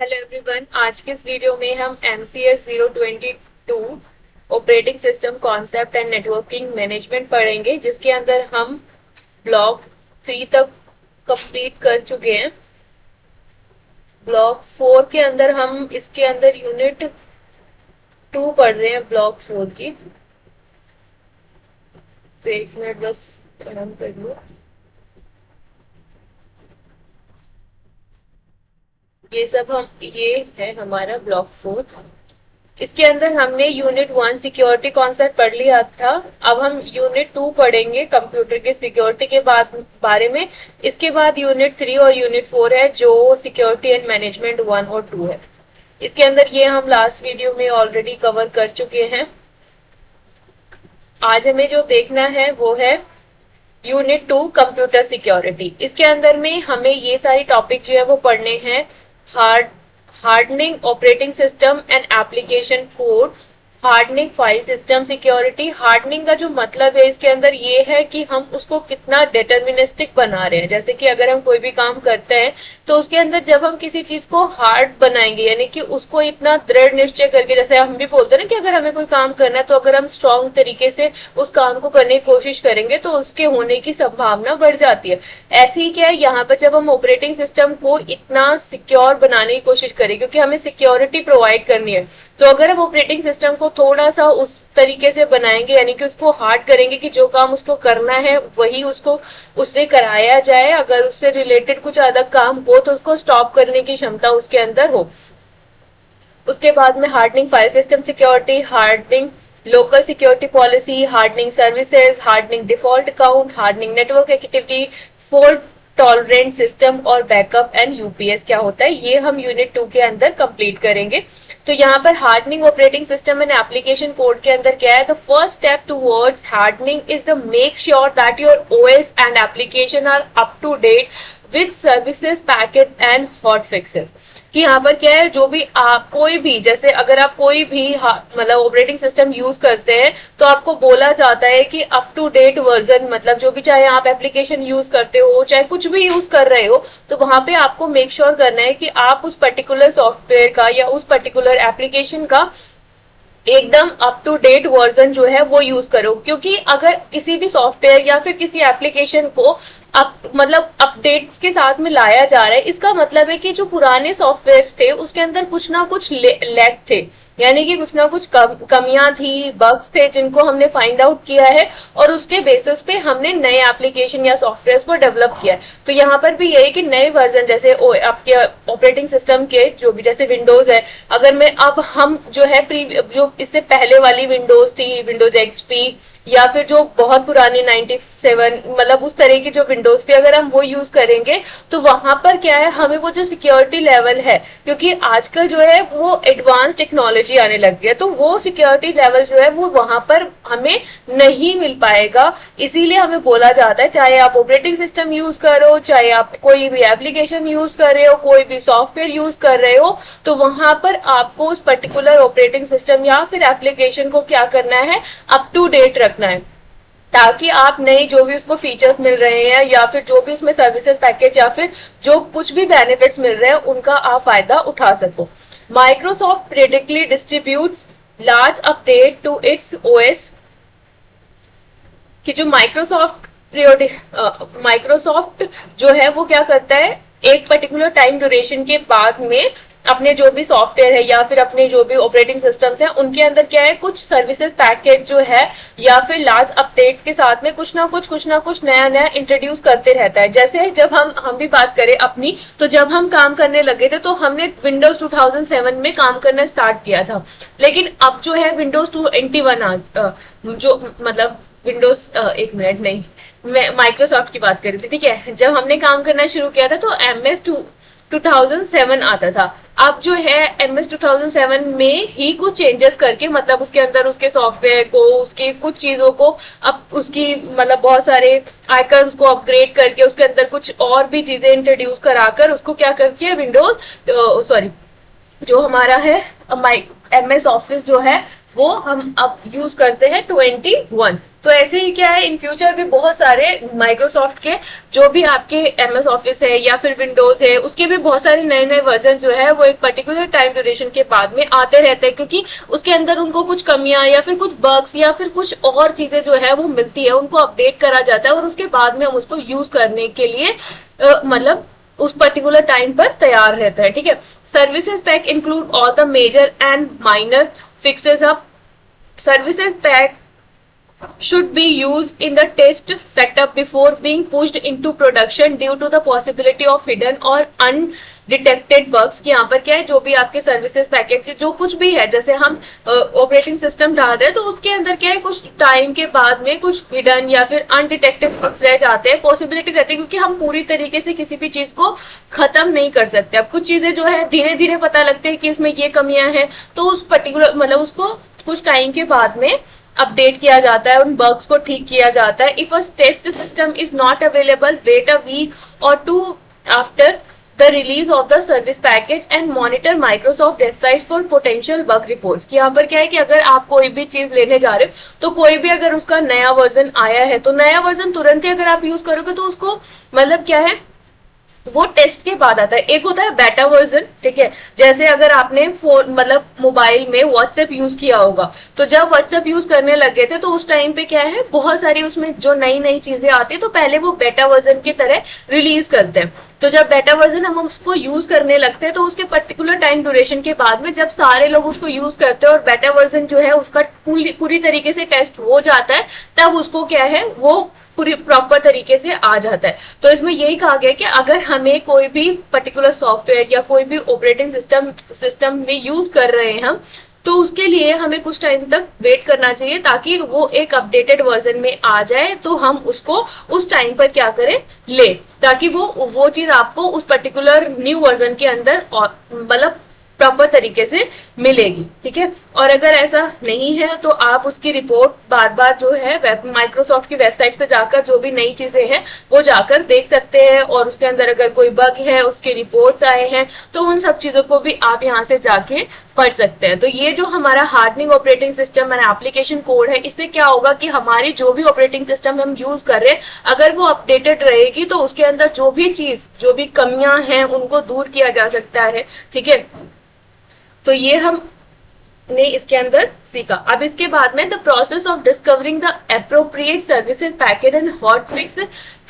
Hello everyone, आज के इस वीडियो में हम MCS 022 operating system concept and networking management पढ़ेंगे, जिसके अंदर हम ब्लॉक 3 तक कंप्लीट कर चुके हैं। ब्लॉक 4 के अंदर हम इसके अंदर यूनिट 2 पढ़ रहे हैं। ब्लॉक 4 की तो एक मिनट बस खत्म कर लो। ये है हमारा ब्लॉक 4। इसके अंदर हमने यूनिट 1 सिक्योरिटी कॉन्सेप्ट पढ़ लिया था। अब हम यूनिट 2 पढ़ेंगे कंप्यूटर के सिक्योरिटी के बारे में। इसके बाद यूनिट 3 और यूनिट 4 है, जो सिक्योरिटी एंड मैनेजमेंट 1 और 2 है। इसके अंदर ये हम लास्ट वीडियो में ऑलरेडी कवर कर चुके हैं। आज हमें जो देखना है वो है यूनिट 2 कंप्यूटर सिक्योरिटी। इसके अंदर में हमें ये सारी टॉपिक जो है वो पढ़ने हैं। Hardening operating system and application code, hardening file system security. Hardening का जो मतलब है इसके अंदर ये है कि हम उसको कितना डिटर्मिनिस्टिक बना रहे हैं। जैसे कि अगर हम कोई भी काम करते हैं तो उसके अंदर जब हम किसी चीज को हार्ड बनाएंगे, यानी कि उसको इतना दृढ़ निश्चय करके, जैसे हम भी बोलते हैं ना कि अगर हमें कोई काम करना है तो अगर हम स्ट्रॉन्ग तरीके से उस काम को करने की कोशिश करेंगे तो उसके होने की संभावना बढ़ जाती है। ऐसे ही क्या है यहाँ पर, जब हम ऑपरेटिंग सिस्टम को इतना सिक्योर बनाने की कोशिश करें, क्योंकि हमें सिक्योरिटी प्रोवाइड करनी है, तो अगर हम ऑपरेटिंग सिस्टम को थोड़ा सा उस तरीके से बनाएंगे, यानी कि उसको हार्ड करेंगे कि जो काम उसको करना है वही उसको उससे कराया जाए। अगर उससे रिलेटेड कुछ अलग काम हो तो उसको स्टॉप करने की क्षमता उसके अंदर हो। उसके बाद में hardening file system security, hardening local security policy, hardening services, hardening default account, hardening network activity, fault tolerant system और बैकअप एंड यूपीएस क्या होता है, ये हम यूनिट 2 के अंदर कंप्लीट करेंगे। तो यहाँ पर hardening operating system and application code के अंदर क्या है, the first step towards hardening is the make sure that your OS and application are up to date with services package and hot fixes. कि यहाँ पर क्या है, जो भी आप कोई भी, जैसे अगर आप कोई भी मतलब ऑपरेटिंग सिस्टम यूज करते हैं तो आपको बोला जाता है कि अप टू डेट वर्जन, मतलब जो भी, चाहे आप एप्लीकेशन यूज करते हो चाहे कुछ भी यूज कर रहे हो, तो वहां पे आपको मेक श्योर करना है कि आप उस पर्टिकुलर सॉफ्टवेयर का या उस पर्टिकुलर एप्लीकेशन का एकदम अप टू डेट वर्जन जो है वो यूज करो। क्योंकि अगर किसी भी सॉफ्टवेयर या फिर किसी एप्लीकेशन को मतलब अपडेट्स के साथ में लाया जा रहा है, इसका मतलब है कि जो पुराने सॉफ्टवेयर्स थे उसके अंदर कुछ ना कुछ लैक थे, यानी कि कुछ ना कुछ कमियां थी, बग्स थे जिनको हमने फाइंड आउट किया है और उसके बेसिस पे हमने नए एप्लीकेशन या सॉफ्टवेयर को डेवलप किया है। तो यहाँ पर भी यही कि नए वर्जन, जैसे आपके ऑपरेटिंग सिस्टम के जो भी, जैसे विंडोज है, अगर मैं अब हम जो है जो इससे पहले वाली विंडोज थी, विंडोज एक्सपी, या फिर जो बहुत पुरानी 97, मतलब उस तरह की जो विंडोज थी, अगर हम वो यूज करेंगे तो वहां पर क्या है, हमें वो जो सिक्योरिटी लेवल है, क्योंकि आजकल जो है वो एडवांस टेक्नोलॉजी आने लग गया, तो वो सिक्योरिटी लेवल जो है वो वहां पर हमें नहीं मिल पाएगा। इसीलिए हमें बोला जाता है, चाहे आप ऑपरेटिंग सिस्टम यूज करो, चाहे आप कोई भी एप्लीकेशन यूज कर रहे हो, कोई भी सॉफ्टवेयर यूज कर रहे हो, तो वहां पर आपको उस पर्टिकुलर ऑपरेटिंग सिस्टम या फिर एप्लीकेशन को क्या करना है, अप टू डेट रखना है, ताकि आप नए जो भी उसको फीचर्स मिल रहे हैं या फिर जो भी उसमें सर्विसेज पैकेज या फिर जो कुछ भी बेनिफिट्स मिल रहे हैं उनका आप फायदा उठा सको। Microsoft predictably distributes large update to its OS, कि जो माइक्रोसॉफ्ट जो है वो क्या करता है, एक पर्टिकुलर टाइम ड्यूरेशन के बाद में अपने जो भी सॉफ्टवेयर है या फिर अपने जो भी ऑपरेटिंग सिस्टम्स हैं उनके अंदर क्या है, कुछ सर्विसेज पैकेज जो है या फिर लार्ज अपडेट्स के साथ में कुछ ना कुछ नया नया इंट्रोड्यूस करते रहता है। जैसे जब हम भी बात करें अपनी, तो जब हम काम करने लगे थे तो हमने विंडोज 2007 में काम करना स्टार्ट किया था, लेकिन अब जो है विंडोज 21 जो मतलब विंडोज एक मिनट नहीं, मैं माइक्रोसॉफ्ट की बात कर रही थी, ठीक है। जब हमने काम करना शुरू किया था तो MS 2007 आता था। अब जो है MS 2007 में ही कुछ चेंजेस करके, मतलब उसके अंदर उसके सॉफ्टवेयर को, उसकी कुछ चीजों को, अब उसकी मतलब बहुत सारे आइकन्स को अपग्रेड करके उसके अंदर कुछ और भी चीजें इंट्रोड्यूस कराकर उसको क्या करके विंडोज जो हमारा है MS ऑफिस जो है वो हम अब यूज करते हैं 21। तो ऐसे ही क्या है, इन फ्यूचर भी बहुत सारे माइक्रोसॉफ्ट के जो भी आपके एमएस ऑफिस है या फिर विंडोज है, उसके भी बहुत सारे नए नए वर्जन जो है वो एक पर्टिकुलर टाइम ड्यूरेशन के बाद में आते रहते हैं, क्योंकि उसके अंदर उनको कुछ कमियां या फिर कुछ बग्स या फिर कुछ और चीजें जो है वो मिलती है, उनको अपडेट करा जाता है और उसके बाद में हम उसको यूज करने के लिए मतलब उस पर्टिकुलर टाइम पर तैयार रहता है। ठीक है, services pack include all the major and minor fixes up. Services pack should be used in the test setup before being pushed into production due to the possibility of hidden or undetected bugs। कि यहाँ पर क्या है, जो भी आपके services package जो कुछ भी है, जैसे हम ऑपरेटिंग सिस्टम डाल रहे हैं तो उसके अंदर क्या है, कुछ टाइम के बाद में कुछ हिडन या फिर अनडिटेक्टेड बग्स रह जाते हैं, पॉसिबिलिटी रहती है, क्योंकि हम पूरी तरीके से किसी भी चीज को खत्म नहीं कर सकते। अब कुछ चीजें जो है धीरे धीरे पता लगते हैं कि इसमें ये कमियां हैं, तो उस पर्टिकुलर मतलब उसको कुछ टाइम के बाद में अपडेट किया जाता है, उन बग्स को ठीक किया जाता है। If a test system is not available, wait a week और 2 after the release of the service package and monitor Microsoft website for potential bug reports. कि यहाँ पर क्या है कि अगर आप कोई भी चीज लेने जा रहे हो तो कोई भी अगर उसका नया वर्जन आया है तो नया वर्जन तुरंत ही अगर आप यूज करोगे तो उसको मतलब क्या है, वो टेस्ट के बाद आता है। एक होता है बेटा वर्जन, ठीक है, जैसे अगर आपने फोन मतलब मोबाइल में व्हाट्सएप यूज किया होगा, तो जब व्हाट्सएप यूज करने लगे थे तो उस टाइम पे क्या है, बहुत सारी उसमें जो नई नई चीजें आती है तो पहले वो बेटा वर्जन की तरह रिलीज करते हैं। तो जब बेटा वर्जन हम उसको यूज करने लगते हैं तो उसके पर्टिकुलर टाइम ड्यूरेशन के बाद में जब सारे लोग उसको यूज करते हैं और बेटा वर्जन जो है उसका पूरी तरीके से टेस्ट हो जाता है, तब उसको क्या है वो पूरी प्रॉपर तरीके से आ जाता है। तो इसमें यही कहा गया कि अगर हमें कोई भी पर्टिकुलर सॉफ्टवेयर या कोई भी ऑपरेटिंग सिस्टम में यूज कर रहे हैं हम, तो उसके लिए हमें कुछ टाइम तक वेट करना चाहिए ताकि वो एक अपडेटेड वर्जन में आ जाए, तो हम उसको उस टाइम पर क्या करें, ले, ताकि वो चीज आपको उस पर्टिकुलर न्यू वर्जन के अंदर मतलब प्रॉपर तरीके से मिलेगी। ठीक है, और अगर ऐसा नहीं है तो आप उसकी रिपोर्ट बार बार जो है माइक्रोसॉफ्ट की वेबसाइट पे जाकर जो भी नई चीजें हैं वो जाकर देख सकते हैं, और उसके अंदर अगर कोई बग है, उसके रिपोर्ट्स आए हैं, तो उन सब चीजों को भी आप यहाँ से जाके पढ़ सकते हैं। तो ये जो हमारा hardening operating system and application code है, इससे क्या होगा कि हमारी जो भी ऑपरेटिंग सिस्टम हम यूज कर रहे हैं, अगर वो अपडेटेड रहेगी तो उसके अंदर जो भी चीज, जो भी कमियां हैं उनको दूर किया जा सकता है। ठीक है, तो ये हम ने इसके अंदर सीखा। अब इसके बाद में the process of discovering the appropriate services package and hot fix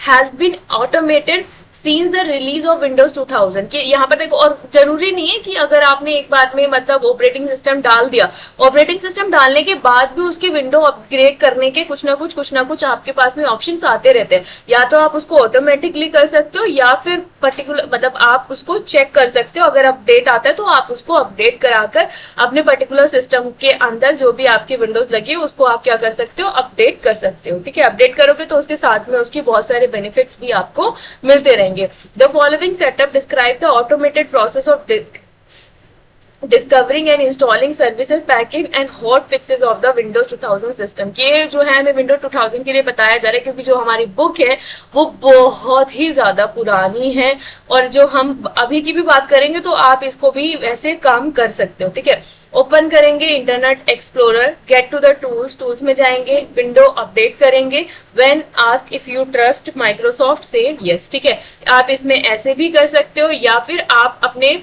has been automated since the release of Windows 2000। कि यहाँ पर देखो, और जरूरी नहीं है कि अगर आपने एक बार में मतलब ऑपरेटिंग सिस्टम डाल दिया, ऑपरेटिंग सिस्टम डालने के बाद भी उसकी विंडो अपग्रेड करने के कुछ ना कुछ आपके पास में ऑप्शंस आते रहते हैं। या तो आप उसको ऑटोमेटिकली कर सकते हो या फिर पर्टिकुलर मतलब आप उसको चेक कर सकते हो, अगर अपडेट आता है तो आप उसको अपडेट कराकर अपने पर्टिकुलर सिस्टम के अंदर जो भी आपकी विंडोज लगी है उसको आप क्या कर सकते हो, अपडेट कर सकते हो। ठीक है, अपडेट करोगे तो उसके साथ में उसकी बहुत सारे बेनिफिट्स भी आपको मिलते रहेंगे। The following setup describe the automated process of discovering and installing services package and hot fixes of the Windows 2000 system. ये जो है हमें विंडोज 2000 के लिए बताया जा रहा है, क्योंकि जो हमारी बुक है वो बहुत ही ज्यादा पुरानी है, और जो हम अभी की भी बात करेंगे तो आप इसको भी वैसे काम कर सकते हो। ठीक है, ओपन करेंगे internet explorer, get to the tools में जाएंगे, विंडो अपडेट करेंगे, when asked if you trust Microsoft से यस। ठीक है, आप इसमें ऐसे भी कर सकते हो, या फिर आप अपने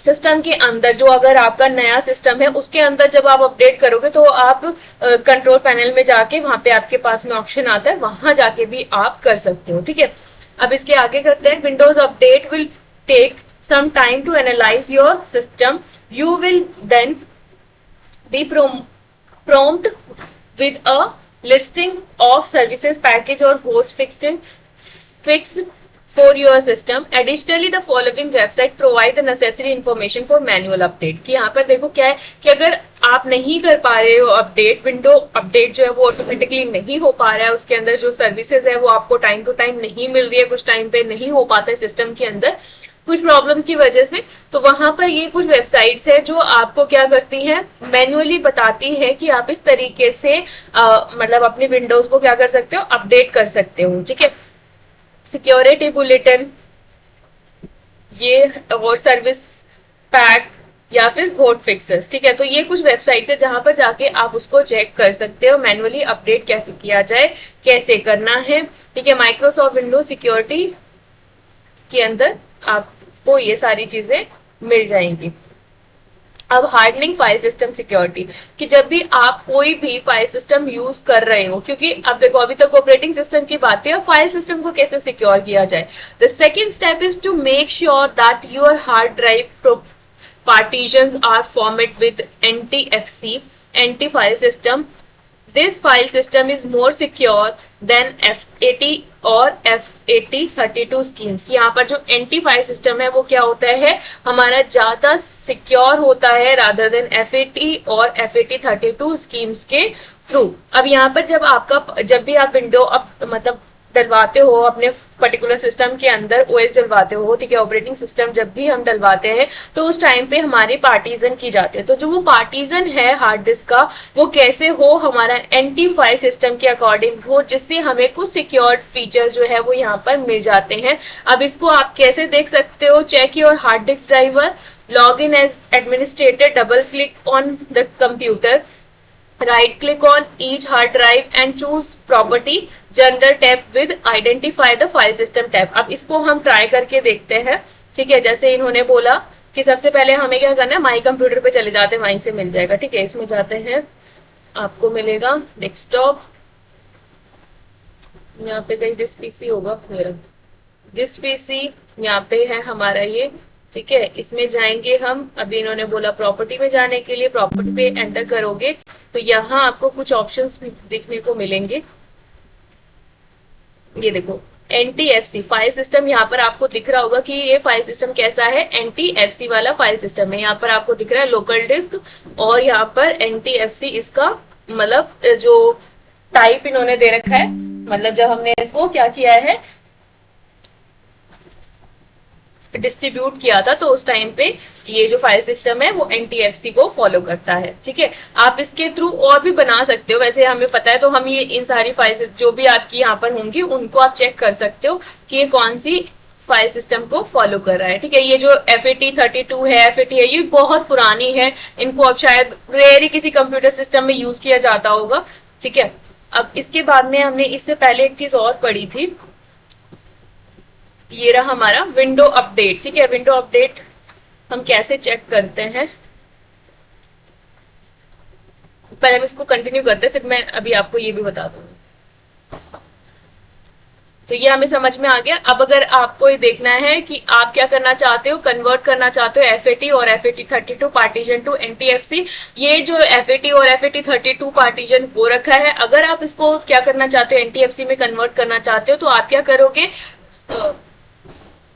सिस्टम के अंदर जो अगर आपका नया सिस्टम है उसके अंदर जब आप अपडेट करोगे तो आप कंट्रोल पैनल में जाके वहां पे आपके पास में ऑप्शन आता है, वहां जाके भी आप कर सकते हो। ठीक है, अब इसके आगे करते हैं। Windows update will take some time to analyze your system. You will then be prompt with a listing of services package or host fixed for your system. Additionally, the following website provide the necessary information for manual update. कि यहाँ पर देखो क्या है कि अगर आप नहीं कर पा रहे हो अपडेट, विंडो अपडेट जो है वो ऑटोमेटिकली नहीं हो पा रहा है, उसके अंदर जो सर्विसेज है वो आपको टाइम टू टाइम नहीं मिल रही है, कुछ टाइम पे नहीं हो पाता है सिस्टम के अंदर कुछ प्रॉब्लम्स की वजह से, तो वहां पर ये कुछ वेबसाइट्स है जो आपको क्या करती हैं, मैन्युअली बताती है कि आप इस तरीके से मतलब अपनी विंडोज को क्या कर सकते हो, अपडेट कर सकते हो। ठीक है, सिक्योरिटी बुलेटिन ये और सर्विस पैक या फिर होट फिक्सेस। ठीक है, तो ये कुछ वेबसाइट्स है जहां पर जाके आप उसको चेक कर सकते हो मैनुअली अपडेट कैसे किया जाए, कैसे करना है। ठीक है, माइक्रोसॉफ्ट विंडोज सिक्योरिटी के अंदर आपको ये सारी चीजें मिल जाएंगी। अब हार्डनिंग फाइल सिस्टम सिक्योरिटी, कि जब भी आप कोई भी फाइल सिस्टम यूज कर रहे हो, क्योंकि अब देखो अभी तक ऑपरेटिंग सिस्टम की बात है, फाइल सिस्टम को कैसे सिक्योर किया जाए। The second step is to make sure that your hard drive partitions are formatted with NTFC, anti-file system. This file system is more secure than FAT और FAT32 schemes। यहाँ पर जो anti file system है वो क्या होता है, हमारा ज्यादा सिक्योर होता है रादर देन FAT और FAT32 स्कीम्स के थ्रू। अब यहाँ पर जब भी आप विंडो मतलब डलवाते हो अपने पर्टिकुलर सिस्टम के अंदर, ओएस डलवाते हो, ठीक है, ऑपरेटिंग सिस्टम जब भी हम डलवाते हैं तो उस टाइम पे हमारी पार्टीजन की जाती है। तो जो वो पार्टीजन है हार्ड डिस्क का, वो कैसे हो, हमारा एंटी फाइल सिस्टम के अकॉर्डिंग हो, जिससे हमें कुछ सिक्योर्ड फीचर जो है वो यहाँ पर मिल जाते हैं। अब इसको आप कैसे देख सकते हो, check your hard disk driver, log in as administrator, double click on the computer, right click on each hard drive and choose property general tab with identify the file system tab। अब इसको हम try करके देखते हैं। ठीक है, जैसे इन्होंने बोला कि सबसे पहले हमें क्या करना है, माई कंप्यूटर पे चले जाते हैं, वहीं से मिल जाएगा। ठीक है, इसमें जाते हैं, आपको मिलेगा डेस्कटॉप, यहाँ पे कहीं दिस पीसी होगा, मेरा दिस पीसी यहाँ पे है हमारा ये। ठीक है, इसमें जाएंगे हम, अभी इन्होंने बोला प्रॉपर्टी में जाने के लिए, प्रॉपर्टी पे एंटर करोगे तो यहाँ आपको कुछ ऑप्शंस दिखने को मिलेंगे। ये देखो NTFC फाइल सिस्टम, यहाँ पर आपको दिख रहा होगा कि ये फाइल सिस्टम कैसा है, NTFC वाला फाइल सिस्टम है। यहाँ पर आपको दिख रहा है लोकल डिस्क, और यहाँ पर NTFC इसका मतलब जो टाइप इन्होंने दे रखा है, मतलब जब हमने इसको क्या किया है, डिस्ट्रीब्यूट किया था, तो उस टाइम पे ये जो फाइल सिस्टम है वो NTFC को फॉलो करता है। ठीक है, आप इसके थ्रू और भी बना सकते हो, वैसे हमें पता है, तो हम ये इन सारी फाइल जो भी आपकी यहाँ पर होंगी उनको आप चेक कर सकते हो कि ये कौन सी फाइल सिस्टम को फॉलो कर रहा है। ठीक है, ये जो FAT32 है, FAT है, ये बहुत पुरानी है, इनको अब शायद रेयर ही किसी कंप्यूटर सिस्टम में यूज किया जाता होगा। ठीक है, अब इसके बाद में हमने इससे पहले एक चीज और पढ़ी थी, ये रहा हमारा विंडो अपडेट। ठीक है, विंडो अपडेट हम कैसे चेक करते हैं, पहले हम इसको कंटिन्यू करते हैं, फिर मैं अभी आपको ये भी बता दूंगी। तो ये हमें समझ में आ गया। अब अगर आपको ये देखना है कि आप क्या करना चाहते हो, कन्वर्ट करना चाहते हो FAT और FAT32 पार्टीशन टू NTFC, ये जो FAT और FAT32 पार्टीशन हो रखा है, अगर आप इसको क्या करना चाहते हो, NTFC में कन्वर्ट करना चाहते हो, तो आप क्या करोगे,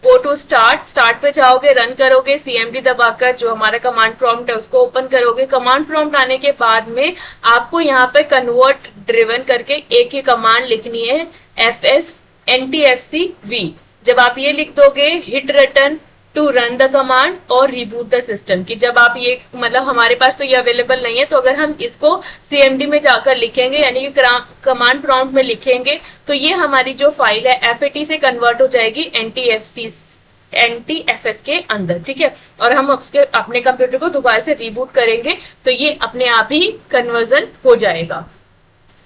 गो टू स्टार्ट पे जाओगे, रन करोगे, CMD दबाकर जो हमारा कमांड प्रॉम्प्ट है उसको ओपन करोगे। कमांड प्रॉम्प्ट आने के बाद में आपको यहाँ पे कन्वर्ट ड्रिवन करके एक ही कमांड लिखनी है, FS NTFC-V। जब आप ये लिख दोगे, hit return to run the command और रिबूट द सिस्टम, कि जब आप ये मतलब हमारे पास तो ये अवेलेबल नहीं है, तो अगर हम इसको CMD में जाकर लिखेंगे, यानी कि कमांड प्रॉम्प्ट में लिखेंगे, तो ये हमारी जो फाइल है FAT से कन्वर्ट हो जाएगी NTFS के अंदर। ठीक है, और हम उसके अपने कंप्यूटर को दोबारा से रिबूट करेंगे तो ये अपने आप ही कन्वर्जन हो जाएगा।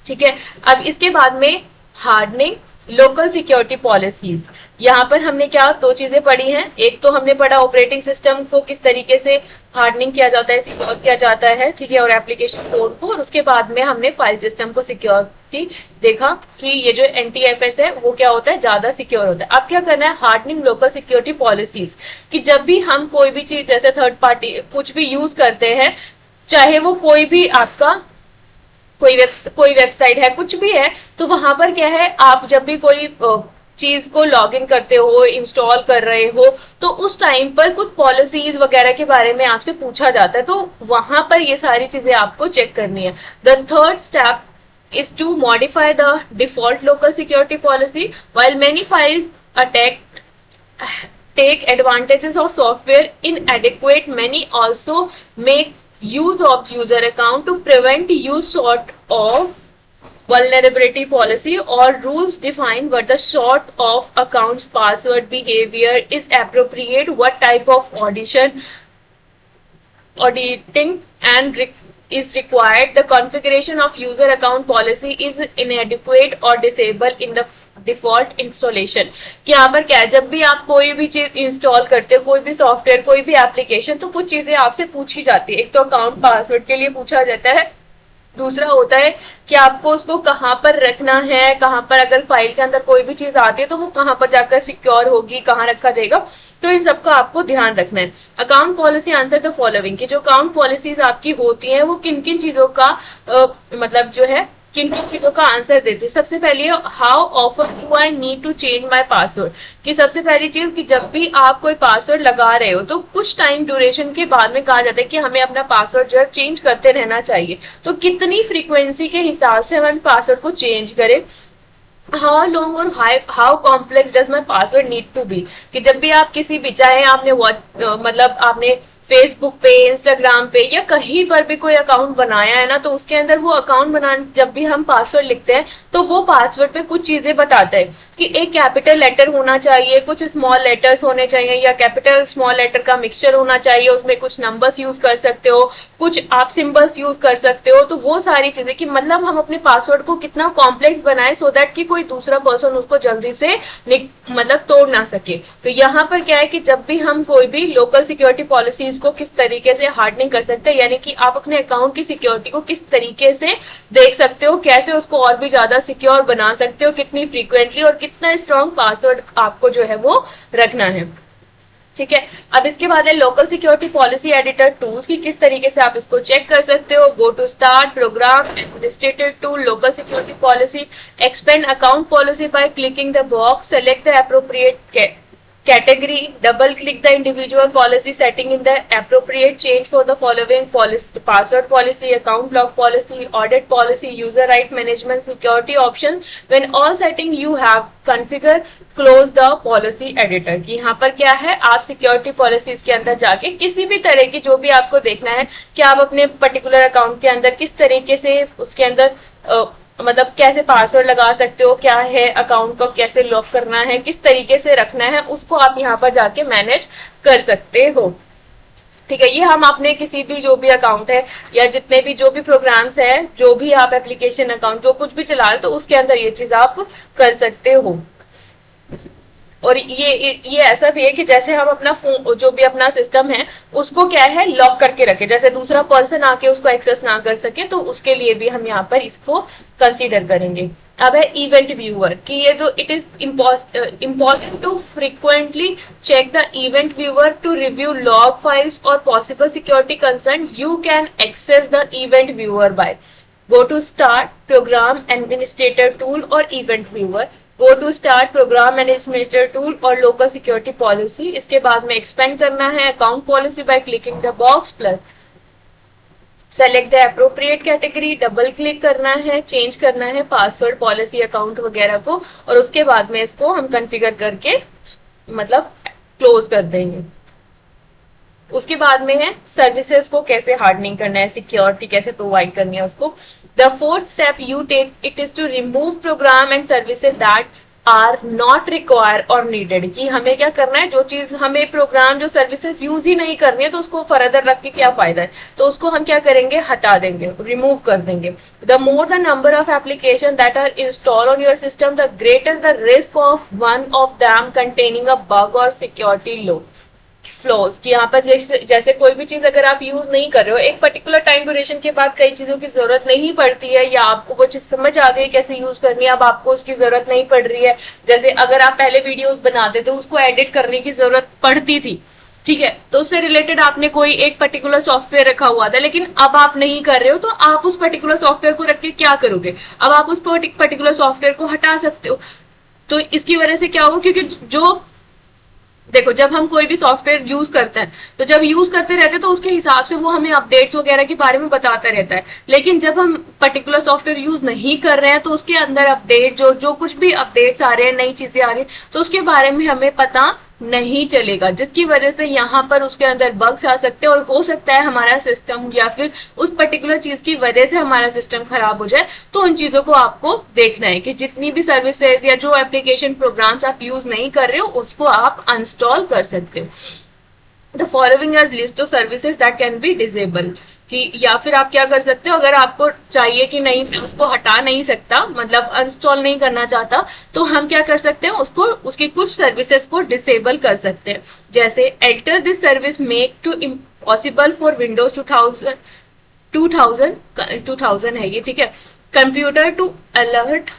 ठीक है, अब इसके बाद में हार्डनिंग लोकल सिक्योरिटी पॉलिसीज, यहाँ पर हमने क्या दो चीजें पढ़ी हैं, एक तो हमने पढ़ा ऑपरेटिंग सिस्टम को किस तरीके से हार्डनिंग किया जाता है, सिक्योर किया जाता है। ठीक है, और एप्लीकेशन कोड को, और उसके बाद में हमने फाइल सिस्टम को सिक्योरिटी देखा कि ये जो NTFS है वो क्या होता है, ज्यादा सिक्योर होता है। अब क्या करना है, हार्डनिंग लोकल सिक्योरिटी पॉलिसीज, कि जब भी हम कोई भी चीज जैसे थर्ड पार्टी कुछ भी यूज करते हैं, चाहे वो कोई भी आपका कोई वेबसाइट है, कुछ भी है, तो वहां पर क्या है, आप जब भी कोई चीज को लॉग इन करते हो, इंस्टॉल कर रहे हो, तो उस टाइम पर कुछ पॉलिसीज वगैरह के बारे में आपसे पूछा जाता है, तो वहां पर ये सारी चीजें आपको चेक करनी है। The third step is to modify the default local security policy. While many file attack take advantages of software inadequate, many also make use of user account to prevent use sort of vulnerability policy or rules define what the sort of accounts password behavior is appropriate, what type of audition auditing and is required, the configuration of user account policy is inadequate or disabled in the default installation. कि यहाँ पर क्या है, जब भी आप कोई भी चीज इंस्टॉल करते हो, कोई भी सॉफ्टवेयर, कोई भी एप्लीकेशन, तो कुछ चीजें आपसे पूछी जाती है। एक तो अकाउंट पासवर्ड के लिए पूछा जाता है, दूसरा होता है कि आपको उसको कहाँ पर रखना है, कहाँ पर अगर फाइल के अंदर कोई भी चीज आती है तो वो कहाँ पर जाकर सिक्योर होगी, कहाँ रखा जाएगा, तो इन सबका आपको ध्यान रखना है। Account policy answer the following, की जो अकाउंट पॉलिसीज आपकी होती हैं वो किन किन चीजों का मतलब जो है किन किन चीजों का आंसर देते हैं। सबसे पहले how often do I need to change my password, कि सबसे पहली चीज कि जब भी आप कोई पासवर्ड लगा रहे हो तो कुछ टाइम ड्यूरेशन के बाद में कहा जाता है कि हमें अपना पासवर्ड जो है चेंज करते रहना चाहिए। तो कितनी फ्रीक्वेंसी के हिसाब से हम पासवर्ड को चेंज करें। हाउ लॉन्ग और how complex does my password need to be, कि जब भी आप किसी भी, चाहे आपने मतलब आपने फेसबुक पे, इंस्टाग्राम पे या कहीं पर भी कोई अकाउंट बनाया है ना, तो उसके अंदर वो अकाउंट बनाने जब भी हम पासवर्ड लिखते हैं तो वो पासवर्ड पे कुछ चीजें बताता है कि एक कैपिटल लेटर होना चाहिए, कुछ स्मॉल लेटर्स होने चाहिए, या कैपिटल स्मॉल लेटर का मिक्सचर होना चाहिए, उसमें कुछ नंबर्स यूज कर सकते हो, कुछ आप सिंबल्स यूज कर सकते हो। तो वो सारी चीजें कि मतलब हम अपने पासवर्ड को कितना कॉम्प्लेक्स बनाए सो दैट कि कोई दूसरा पर्सन उसको जल्दी से मतलब तोड़ ना सके। तो यहाँ पर क्या है कि जब भी हम कोई भी लोकल सिक्योरिटी पॉलिसीज को किस तरीके से हार्डनिंग कर सकते हैं, यानी कि आप अपने अकाउंट की सिक्योरिटी को किस तरीके से देख सकते हो, कैसे उसको और भी ज्यादा सिक्योर बना सकते हो, कितनी फ्रीक्वेंटली और कितना स्ट्रॉन्ग पासवर्ड आपको जो है वो रखना है। ठीक है, अब इसके बाद है local security policy editor tools, की किस तरीके से आप इसको चेक कर सकते हो। Go to start program administrator tool local security policy, expand account policy by clicking the box, select the appropriate category, double click the individual policy setting in the appropriate change for the following policy: password policy, account lock policy, audit policy, user right management, security options। When all setting you have configure, close the policy editor। कि यहाँ पर क्या है, आप security policies के अंदर जाके किसी भी तरह की जो भी आपको देखना है कि आप अपने पर्टिकुलर अकाउंट के अंदर किस तरीके से उसके अंदर मतलब कैसे पासवर्ड लगा सकते हो, क्या है अकाउंट को कैसे लॉक करना है, किस तरीके से रखना है, उसको आप यहाँ पर जाके मैनेज कर सकते हो। ठीक है, ये हम अपने किसी भी जो भी अकाउंट है या जितने भी जो भी प्रोग्राम्स है, जो भी आप एप्लीकेशन अकाउंट जो कुछ भी चला रहे, तो उसके अंदर ये चीज आप कर सकते हो। और ये ऐसा भी है कि जैसे हम अपना फोन जो भी अपना सिस्टम है उसको क्या है लॉक करके रखे, जैसे दूसरा पर्सन आके उसको एक्सेस ना कर सके, तो उसके लिए भी हम यहाँ पर इसको कंसीडर करेंगे। अब है इवेंट व्यूअर, कि ये जो it is important to frequently check the event viewer to review log files और possible security concern. You can access the event viewer by go to start program administrator tool और event viewer, go to start program administrator tool और local security policy. इसके बाद में expand करना है account policy by clicking the box plus select the appropriate category, double click करना है, change करना है पासवर्ड पॉलिसी अकाउंट वगैरह को, और उसके बाद में इसको हम कॉन्फ़िगर करके मतलब क्लोज कर देंगे। उसके बाद में है सर्विसेज को कैसे हार्डनिंग करना है, सिक्योरिटी कैसे प्रोवाइड करनी है उसको। The fourth step you take it is to remove program and services that are not require और नीडेड, कि हमें क्या करना है, जो चीज हमें प्रोग्राम जो सर्विसेज यूज ही नहीं करनी है तो उसको फर्दर रख के क्या फायदा है, तो उसको हम क्या करेंगे, हटा देंगे, रिमूव कर देंगे। The more the number of application that are install on your system the greater the risk of one of them containing a bug और सिक्योरिटी लो फ्लॉज, कि यहाँ पर जैसे कोई भी चीज अगर आप यूज नहीं कर रहे हो, एक पर्टिकुलर टाइम ड्यूरेशन के बाद कई चीजों की जरूरत नहीं पड़ती है, या आपको वो चीज समझ आ गई कैसे यूज करनी है, अब आपको उसकी जरूरत नहीं पड़ रही है। जैसे अगर आप पहले वीडियोस बनाते थे उसको एडिट करने की जरूरत पड़ती थी, ठीक है, तो उससे रिलेटेड आपने कोई एक पर्टिकुलर सॉफ्टवेयर रखा हुआ था, लेकिन अब आप नहीं कर रहे हो, तो आप उस पर्टिकुलर सॉफ्टवेयर को रख के क्या करोगे, अब आप उस पर्टिकुलर सॉफ्टवेयर को हटा सकते हो। तो इसकी वजह से क्या होगा, क्योंकि जो देखो जब हम कोई भी सॉफ्टवेयर यूज करते हैं तो जब यूज करते रहते हैं तो उसके हिसाब से वो हमें अपडेट्स वगैरह के बारे में बताता रहता है, लेकिन जब हम पर्टिकुलर सॉफ्टवेयर यूज नहीं कर रहे हैं तो उसके अंदर अपडेट जो कुछ भी अपडेट्स आ रहे हैं, नई चीजें आ रही हैं, तो उसके बारे में हमें पता नहीं चलेगा, जिसकी वजह से यहाँ पर उसके अंदर बग्स आ सकते हैं और हो सकता है हमारा सिस्टम या फिर उस पर्टिकुलर चीज की वजह से हमारा सिस्टम खराब हो जाए। तो उन चीजों को आपको देखना है कि जितनी भी सर्विसेज या जो एप्लीकेशन प्रोग्राम्स आप यूज नहीं कर रहे हो उसको आप अनस्टॉल कर सकते हो। The following as list of services that can be disable, कि या फिर आप क्या कर सकते हो, अगर आपको चाहिए कि नहीं मैं उसको हटा नहीं सकता, मतलब अनस्टॉल नहीं करना चाहता, तो हम क्या कर सकते हैं, उसको उसकी कुछ सर्विसेज को डिसेबल कर सकते हैं। जैसे alter this service make to impossible for Windows 2000 है ये, ठीक है, computer to alert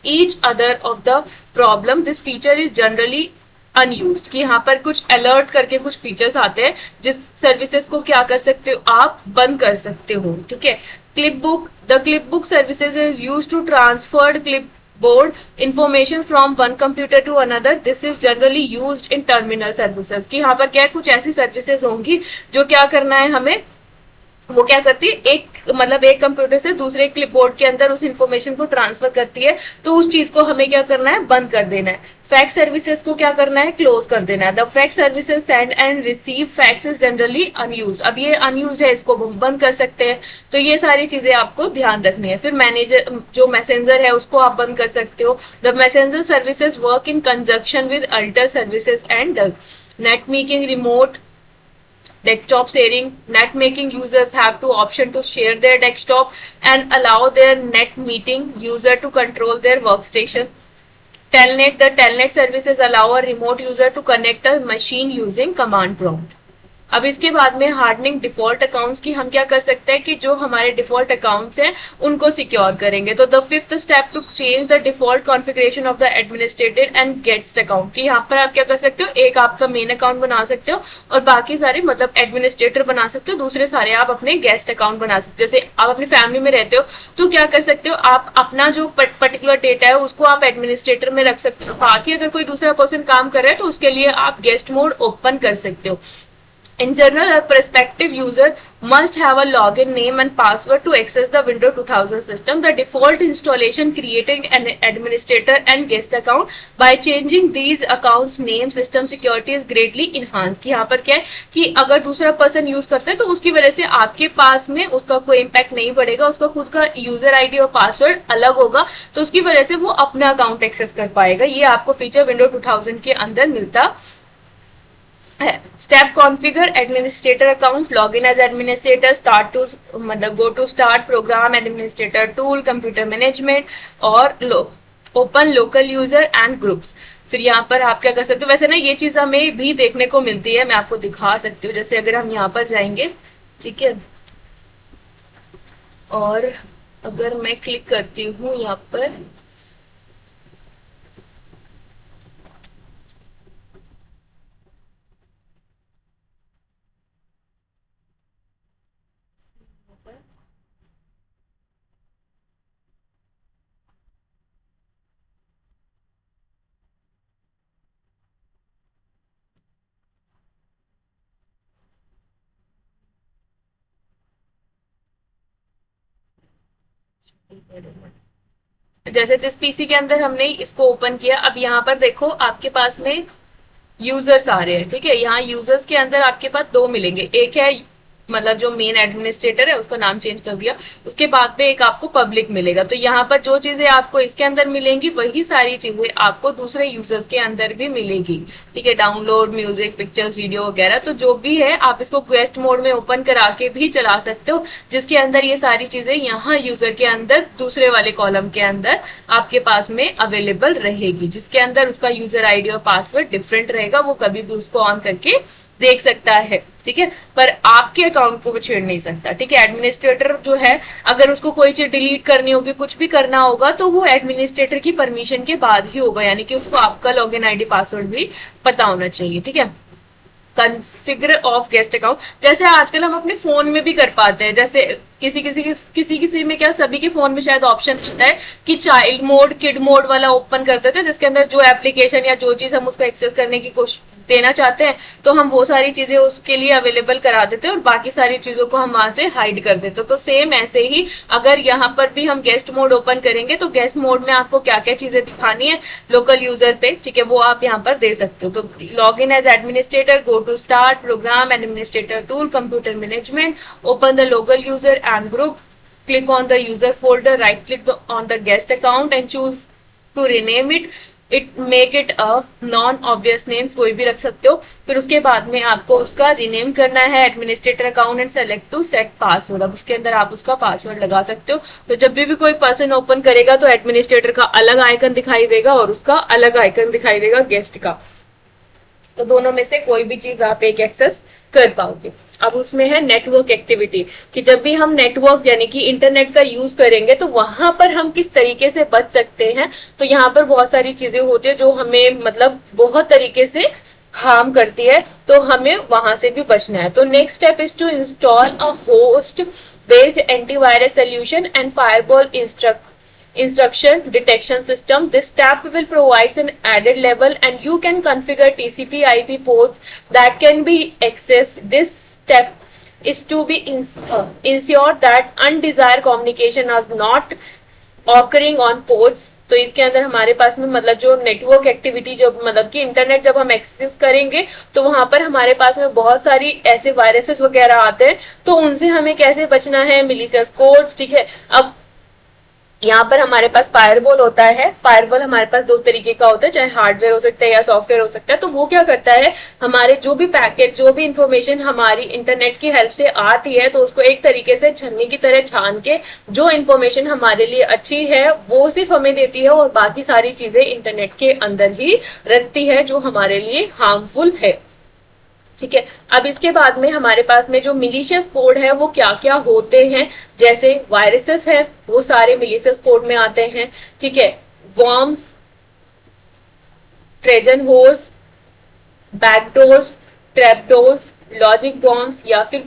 each other of the problem, this feature is generally unused, कि यहाँ पर कुछ अलर्ट करके कुछ फीचर्स आते हैं जिस सर्विसेज को क्या कर सकते हो, आप बंद कर सकते हो, ठीक है। Clipbook, the clipbook services is use to transfer clipboard information from one computer to another, this is generally used in terminal services, कि यहाँ पर क्या है, कुछ ऐसी सर्विसेज होंगी जो क्या करना है हमें, वो क्या करती है, एक मतलब एक कंप्यूटर से दूसरे क्लिपबोर्ड के अंदर उस इंफॉर्मेशन को ट्रांसफर करती है, तो उस चीज को हमें क्या करना है, बंद कर देना है। फैक्स सर्विसेज को क्या करना है, क्लोज कर देना है। The fax services send and receive fax is generally unused, अब ये अनयूज है, इसको हम बंद कर सकते हैं। तो ये सारी चीजें आपको ध्यान रखनी है। फिर मैनेजर जो मैसेंजर है उसको आप बंद कर सकते हो। The messenger services work in conjunction with alter services and net making, remote desktop sharing, net making users have to option to share their desktop and allow their net meeting user to control their workstation. Telnet, the telnet services allow a remote user to connect a machine using command prompt. अब इसके बाद में hardening default accounts की हम क्या कर सकते हैं कि जो हमारे डिफॉल्ट अकाउंट्स हैं उनको सिक्योर करेंगे। तो the fifth step to change the default configuration of the administrated and guest account, कि यहाँ पर आप क्या कर सकते हो, एक आपका मेन अकाउंट बना सकते हो और बाकी सारे मतलब एडमिनिस्ट्रेटर बना सकते हो, दूसरे सारे आप अपने गेस्ट अकाउंट बना सकते हो। जैसे आप अपनी फैमिली में रहते हो तो क्या कर सकते हो, आप अपना जो पर्टिकुलर डेटा है उसको आप एडमिनिस्ट्रेटर में रख सकते हो, बाकी अगर कोई दूसरा पर्सन काम कर रहा है तो उसके लिए आप गेस्ट मोड ओपन कर सकते हो। In general, a prospective user must have a login name and password to access the Windows 2000 system. The default installation creating an administrator and guest account by changing these accounts name system security is greatly enhanced. कि यहाँ पर क्या है कि अगर दूसरा person use करता है तो उसकी वजह से आपके पास में उसका कोई इम्पैक्ट नहीं पड़ेगा, उसका खुद का यूजर आईडी और पासवर्ड अलग होगा, तो उसकी वजह से वो अपना अकाउंट एक्सेस कर पाएगा। ये आपको फीचर विंडोज 2000 के अंदर मिलता है। Step configure administrator account, log in as administrator, start to मतलब go to start program administrator tool, computer management और open local user and groups. फिर यहाँ पर आप क्या कर सकते हो, वैसे ना ये चीज हमें भी देखने को मिलती है, मैं आपको दिखा सकती हूँ। जैसे अगर हम यहाँ पर जाएंगे, ठीक है, और अगर मैं क्लिक करती हूँ यहाँ पर, जैसे इस पीसी के अंदर हमने इसको ओपन किया, अब यहाँ पर देखो आपके पास में यूजर्स आ रहे हैं, ठीक है। यहाँ यूजर्स के अंदर आपके पास दो मिलेंगे, एक है मतलब जो मेन एडमिनिस्ट्रेटर है उसका नाम चेंज कर दिया, उसके बाद में एक आपको पब्लिक मिलेगा। तो यहाँ पर जो चीजें आपको इसके अंदर मिलेंगी वही सारी चीजें आपको दूसरे यूजर्स के अंदर भी मिलेगी, ठीक है। डाउनलोड म्यूजिक, पिक्चर्स, वीडियो वगैरह, तो जो भी है आप इसको क्वेस्ट मोड में ओपन करा के भी चला सकते हो, जिसके अंदर ये सारी चीजें यहाँ यूजर के अंदर दूसरे वाले कॉलम के अंदर आपके पास में अवेलेबल रहेगी, जिसके अंदर उसका यूजर आईडी और पासवर्ड डिफरेंट रहेगा, वो कभी भी उसको ऑन करके देख सकता है, ठीक है, पर आपके अकाउंट को वो छेड़ नहीं सकता, ठीक है। एडमिनिस्ट्रेटर जो है अगर उसको कोई चीज डिलीट करनी होगी, कुछ भी करना होगा, तो वो एडमिनिस्ट्रेटर की परमिशन के बाद ही होगा, यानी कि उसको आपका लॉगिन आईडी पासवर्ड भी पता होना चाहिए, ठीक है। कॉन्फ़िगर ऑफ गेस्ट अकाउंट, जैसे आजकल हम अपने फोन में भी कर पाते हैं, जैसे किसी में क्या, सभी के फोन में शायद ऑप्शन होता है कि चाइल्ड मोड, किड मोड वाला ओपन करते थे, जिसके अंदर जो एप्लीकेशन या जो चीज हम उसको एक्सेस करने की कोशिश देना चाहते हैं तो हम वो सारी चीजें उसके लिए अवेलेबल करा देते हैं और बाकी सारी चीजों को हम वहां से हाइड कर देते हैं। तो सेम ऐसे ही अगर यहाँ पर भी हम गेस्ट मोड ओपन करेंगे तो गेस्ट मोड में आपको क्या क्या चीजें दिखानी है लोकल यूजर पे, ठीक है, वो आप यहाँ पर दे सकते हो। तो log in as administrator, go to start program administrator tool, computer management, open the local user and group, click on the user folder, right click on the guest account and choose to rename it, it make it a non obvious name, कोई भी रख सकते हो। फिर उसके बाद में आपको उसका रिनेम करना है administrator account and select to set password. अब उसके अंदर आप उसका पासवर्ड लगा सकते हो। तो जब भी कोई पर्सन ओपन करेगा तो एडमिनिस्ट्रेटर का अलग आइकन दिखाई देगा और उसका अलग आइकन दिखाई देगा गेस्ट का। तो दोनों में से कोई भी चीज आप एक एक्सेस कर पाओगे। अब उसमें है नेटवर्क एक्टिविटी, कि जब भी हम नेटवर्क यानी कि इंटरनेट का यूज करेंगे तो वहां पर हम किस तरीके से बच सकते हैं। तो यहाँ पर बहुत सारी चीजें होती है जो हमें मतलब बहुत तरीके से हार्म करती है, तो हमें वहां से भी बचना है। तो next step is to install a host based antivirus solution and firewall instruction detection system. This step will provide an added level and you can configure TCP IP ports that can be accessed. This step is to be ensure that undesired communication is not occurring on ports. तो इसके अंदर हमारे पास में मतलब जो network activity जब मतलब कि इंटरनेट जब हम एक्सेस करेंगे तो वहां पर हमारे पास में बहुत सारी ऐसे वायरसेस वगैरह आते हैं, तो उनसे हमें कैसे बचना है, मिलीशियस कोड्स, ठीक है। अब यहाँ पर हमारे पास फायरवॉल होता है। फायरवॉल हमारे पास दो तरीके का होता है, चाहे हार्डवेयर हो सकता है या सॉफ्टवेयर हो सकता है। तो वो क्या करता है, हमारे जो भी पैकेट जो भी इंफॉर्मेशन हमारी इंटरनेट की हेल्प से आती है तो उसको एक तरीके से छन्नी की तरह छान के जो इंफॉर्मेशन हमारे लिए अच्छी है वो सिर्फ हमें देती है और बाकी सारी चीजें इंटरनेट के अंदर ही रखती है जो हमारे लिए हार्मफुल है, ठीक है। अब इसके बाद में हमारे पास में जो मिलीशियस कोड है वो क्या क्या होते हैं, जैसे वायरसेस है वो सारे मिलीशियस कोड में आते हैं, ठीक है। Worms, Trojan horse, backdoors, trapdoors, logic bombs या फिर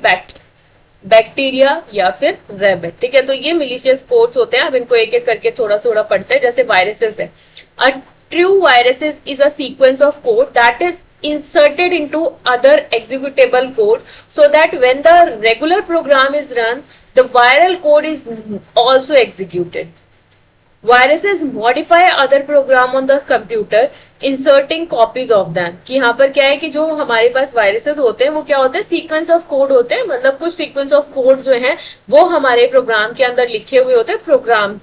बैक्टीरिया या फिर रैबिट, ठीक है। तो ये मिलीशियस कोड्स होते हैं। अब इनको एक एक करके थोड़ा थोड़ा पढ़ते हैं। जैसे वायरसेस है, a true viruses is a sequence of code that is inserted into other executable code so that when the regular program is run the viral code is also executed. Viruses modify other program on the computer inserting copies of them। कि यहाँ पर क्या है कि जो हमारे पास viruses होते हैं वो क्या होते हैं, सीक्वेंस ऑफ कोड होते हैं। मतलब कुछ सीक्वेंस ऑफ कोड जो है वो हमारे प्रोग्राम के अंदर लिखे हुए होते हैं, प्रोग्राम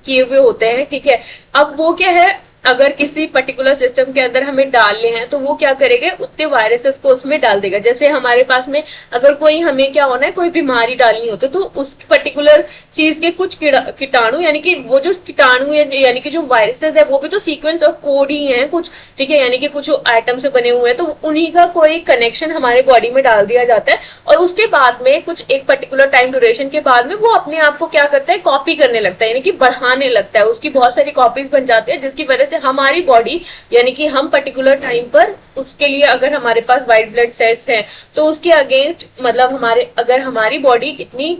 किए हुए होते हैं, ठीक है। अब वो क्या है, अगर किसी पर्टिकुलर सिस्टम के अंदर हमें डालने हैं तो वो क्या करेंगे, उतने वायरसेस को उसमें डाल देगा। जैसे हमारे पास में अगर कोई हमें क्या होना है, कोई बीमारी डालनी होती है तो उस पर्टिकुलर चीज के कुछ कीटाणु यानी कि वो जो कीटाणु यानी कि जो वायरसेस है वो भी तो सीक्वेंस ऑफ कोड ही है कुछ, ठीक है। यानी कि कुछ आइटम से बने हुए हैं तो उन्हीं का कोई कनेक्शन हमारे बॉडी में डाल दिया जाता है और उसके बाद में कुछ एक पर्टिकुलर टाइम ड्यूरेशन के बाद में वो अपने आप को क्या करता है, कॉपी करने लगता है, यानी कि बढ़ाने लगता है। उसकी बहुत सारी कॉपीज बन जाती है जिसकी वजह से हमारी बॉडी यानी कि हम पर्टिकुलर टाइम पर उसके लिए अगर हमारे पास व्हाइट ब्लड सेल्स है तो उसके अगेंस्ट मतलब हमारे अगर हमारी बॉडी इतनी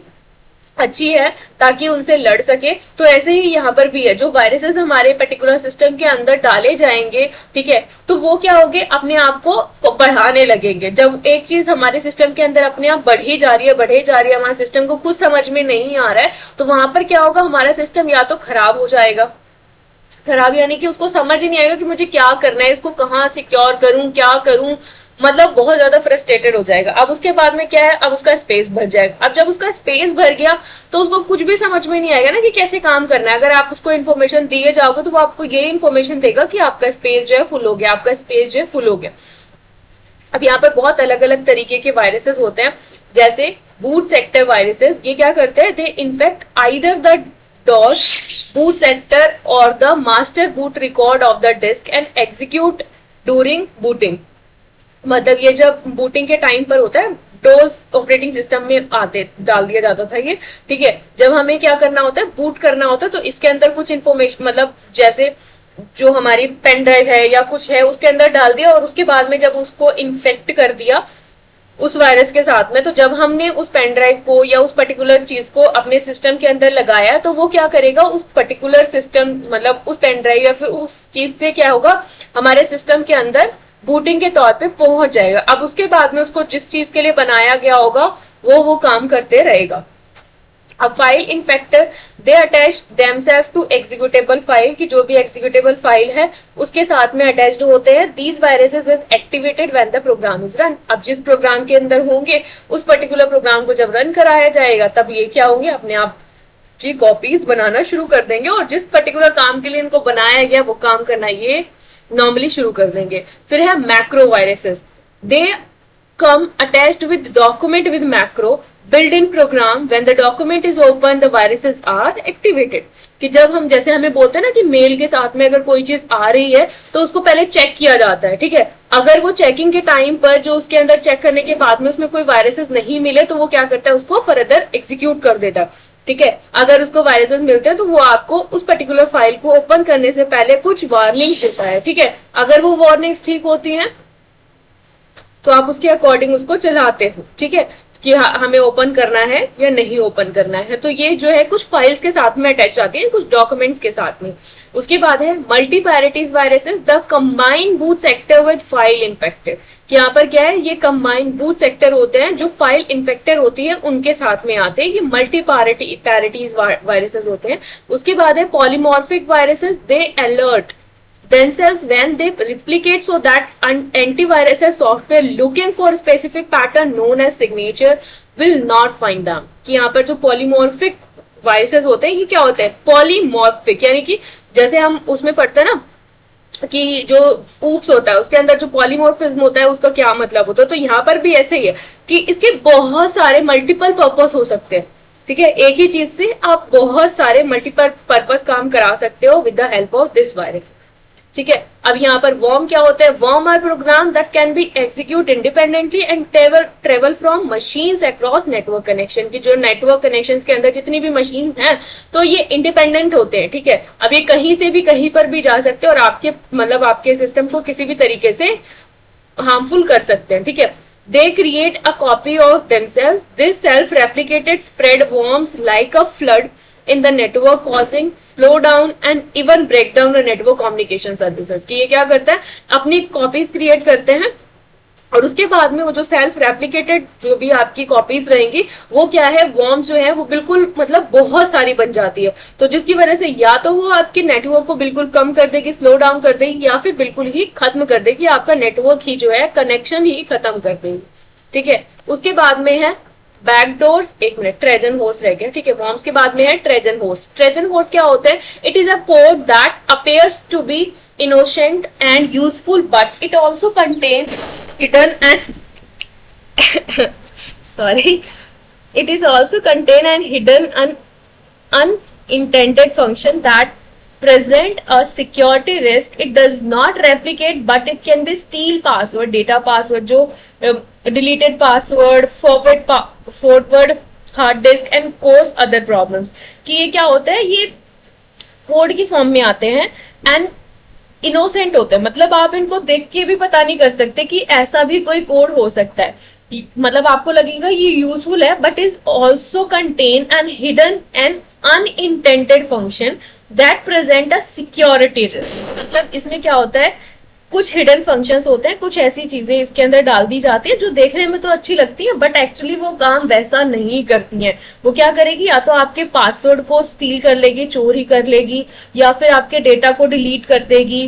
अच्छी है ताकि उनसे लड़ सके, तो ऐसे ही यहाँ पर भी है। जो वायरसेस हमारे पर्टिकुलर सिस्टम के अंदर डाले जाएंगे, ठीक है, तो वो क्या होंगे, अपने आप को बढ़ाने लगेंगे। जब एक चीज हमारे सिस्टम के अंदर अपने आप बढ़ी जा रही है, हमारे सिस्टम को कुछ समझ में नहीं आ रहा है, तो वहां पर क्या होगा, हमारा सिस्टम या तो खराब हो जाएगा, खराब यानी कि उसको समझ ही नहीं आएगा कि मुझे क्या करना है, इसको कहाँ सिक्योर करूं, क्या करूं, मतलब बहुत ज्यादा फ्रस्ट्रेटेड हो जाएगा। अब उसके बाद में क्या है, अब उसका स्पेस भर जाएगा। अब जब उसका स्पेस भर गया तो उसको कुछ भी समझ में नहीं आएगा ना कि कैसे काम करना है। अगर आप उसको इन्फॉर्मेशन दिए जाओगे तो वो आपको ये इन्फॉर्मेशन देगा कि आपका स्पेस जो है फुल हो गया, आपका स्पेस जो है फुल हो गया। अब यहाँ पर बहुत अलग अलग तरीके के वायरसेस होते हैं, जैसे बूट सेक्टर वायरसेस। ये क्या करते हैं, they infect either the DOS boot sector or the master boot record of the disk and execute during booting। मतलब ये जब बूटिंग के टाइम पर होता है, डोज ऑपरेटिंग सिस्टम में आते डाल दिया जाता था ये, ठीक है। जब हमें क्या करना होता है, बूट करना होता है, तो इसके अंदर कुछ इन्फॉर्मेशन मतलब जैसे जो हमारी पेन ड्राइव है या कुछ है उसके अंदर डाल दिया और उसके बाद में जब उसको इन्फेक्ट कर दिया उस वायरस के साथ में, तो जब हमने उस पेन ड्राइव को या उस पर्टिकुलर चीज को अपने सिस्टम के अंदर लगाया तो वो क्या करेगा, उस पर्टिकुलर सिस्टम मतलब उस पेन ड्राइव या फिर उस चीज से क्या होगा, हमारे सिस्टम के अंदर बूटिंग के तौर पे पहुंच जाएगा। अब उसके बाद में उसको जिस चीज के लिए बनाया गया होगा वो काम करते रहेगा। अब file infector they attach themselves to executable file, की जो भी एग्जीक्यूटेबल फाइल है उसके साथ में अटैच्ड होते हैं। These viruses is activated when the program is run. अब जिस प्रोग्राम के अंदर होंगे उस पर्टिकुलर प्रोग्राम को जब रन कराया जाएगा तब ये क्या होंगे, अपने आप की कॉपीज बनाना शुरू कर देंगे और जिस पर्टिकुलर काम के लिए इनको बनाया गया वो काम करना ये नॉर्मली शुरू कर देंगे। फिर है macro viruses, they come attached with document with macro built-in program when the document is open the viruses are activated। कि जब हम जैसे हमें बोलते हैं ना कि मेल के साथ में अगर कोई चीज आ रही है तो उसको पहले चेक किया जाता है, ठीक है। अगर वो चेकिंग के टाइम पर जो उसके अंदर चेक करने के बाद में उसमें कोई वायरसेस नहीं मिले तो वो क्या करता है, उसको फर्दर एग्जीक्यूट कर देता है, ठीक है। अगर उसको वायरसेस मिलते हैं तो वो आपको उस पर्टिकुलर फाइल को ओपन करने से पहले कुछ वार्निंग्स देता है, ठीक है। अगर वो वार्निंग्स ठीक होती हैं तो आप उसके अकॉर्डिंग उसको चलाते हो, ठीक है, कि हमें ओपन करना है या नहीं ओपन करना है। तो ये जो है कुछ फाइल्स के साथ में अटैच आती है, कुछ डॉक्यूमेंट्स के साथ में। उसके बाद है multipartite viruses, the combined boot sector with file infected. यहाँ पर क्या है, ये कंबाइंड बूट सेक्टर होते हैं जो फाइल इन्फेक्टेड होती है उनके साथ में आते हैं, ये मल्टीपैरिटीज वायरसेस होते हैं। उसके बाद है polymorphic viruses, they alert themselves when they replicate so that an antivirus software looking for a specific pattern known as signature will not find them। कि यहाँ पर जो पॉलीमॉर्फिक वायरसेस होते हैं ये क्या होते हैं, पॉलीमॉर्फिक, यानी कि जैसे हम उसमें पढ़ते हैं ना कि जो ऊप्स होता है उसके अंदर जो पॉलीमॉर्फिज्म होता है उसका क्या मतलब होता है, तो यहाँ पर भी ऐसे ही है कि इसके बहुत सारे मल्टीपल पर्पस हो सकते हैं, ठीक है। एक ही चीज से आप बहुत सारे मल्टीपल पर्पस काम करा सकते हो with the help of this virus, ठीक है। अब यहाँ पर वर्म क्या होता है, worm are program that can be execute independently and travel from machines across network connection. की जो नेटवर्क कनेक्शन के अंदर जितनी भी मशीन हैं तो ये इंडिपेंडेंट होते हैं, ठीक है। अब ये कहीं से भी कहीं पर भी जा सकते हैं और आपके मतलब आपके सिस्टम को किसी भी तरीके से हार्मफुल कर सकते हैं, ठीक है। They create a copy of themselves. This self-replicated spread worms like a flood in the network, causing slowdown and even breakdown the network communication services। कि ये क्या करता है, अपनी कॉपीज क्रिएट करते हैं और उसके बाद में वो जो सेल्फ रेप्लिकेटेड जो भी आपकी कॉपीज रहेंगी वो क्या है, वर्म्स जो है वो बिल्कुल मतलब बहुत सारी बन जाती है, तो जिसकी वजह से या तो वो आपके नेटवर्क को बिल्कुल कम कर देगी, स्लो डाउन कर देगी, या फिर बिल्कुल ही खत्म कर देगी, आपका नेटवर्क ही जो है कनेक्शन ही खत्म कर देगी, ठीक है। उसके बाद में है बैकडोर्स, एक मिनट, ट्रेजन होर्स रह गया, ठीक है। वर्म्स के बाद में है ट्रेजन होर्स। ट्रेजन होर्स क्या होते हैं, it is a code that appears to be innocent and useful but it also contains hidden and sorry, it is also contain and hidden an unintended function that present a security risk। it does not replicate but it can be steal password, data password, जो deleted password, forward hard disk and cause other problems। कि ये क्या होता है, ये code की form में आते हैं एंड इनोसेंट होते हैं, मतलब आप इनको देख के भी पता नहीं कर सकते कि ऐसा भी कोई कोड हो सकता है। मतलब आपको लगेगा ये यूजफुल है but is also contain and hidden and unintended function that present a security risk. मतलब इसमें क्या होता है, कुछ हिडन फंक्शंस होते हैं, कुछ ऐसी चीजें इसके अंदर डाल दी जाती है जो देखने में तो अच्छी लगती है बट एक्चुअली वो काम वैसा नहीं करती हैं। वो क्या करेगी, या तो आपके पासवर्ड को स्टील कर लेगी, चोरी कर लेगी, या फिर आपके डेटा को डिलीट कर देगी,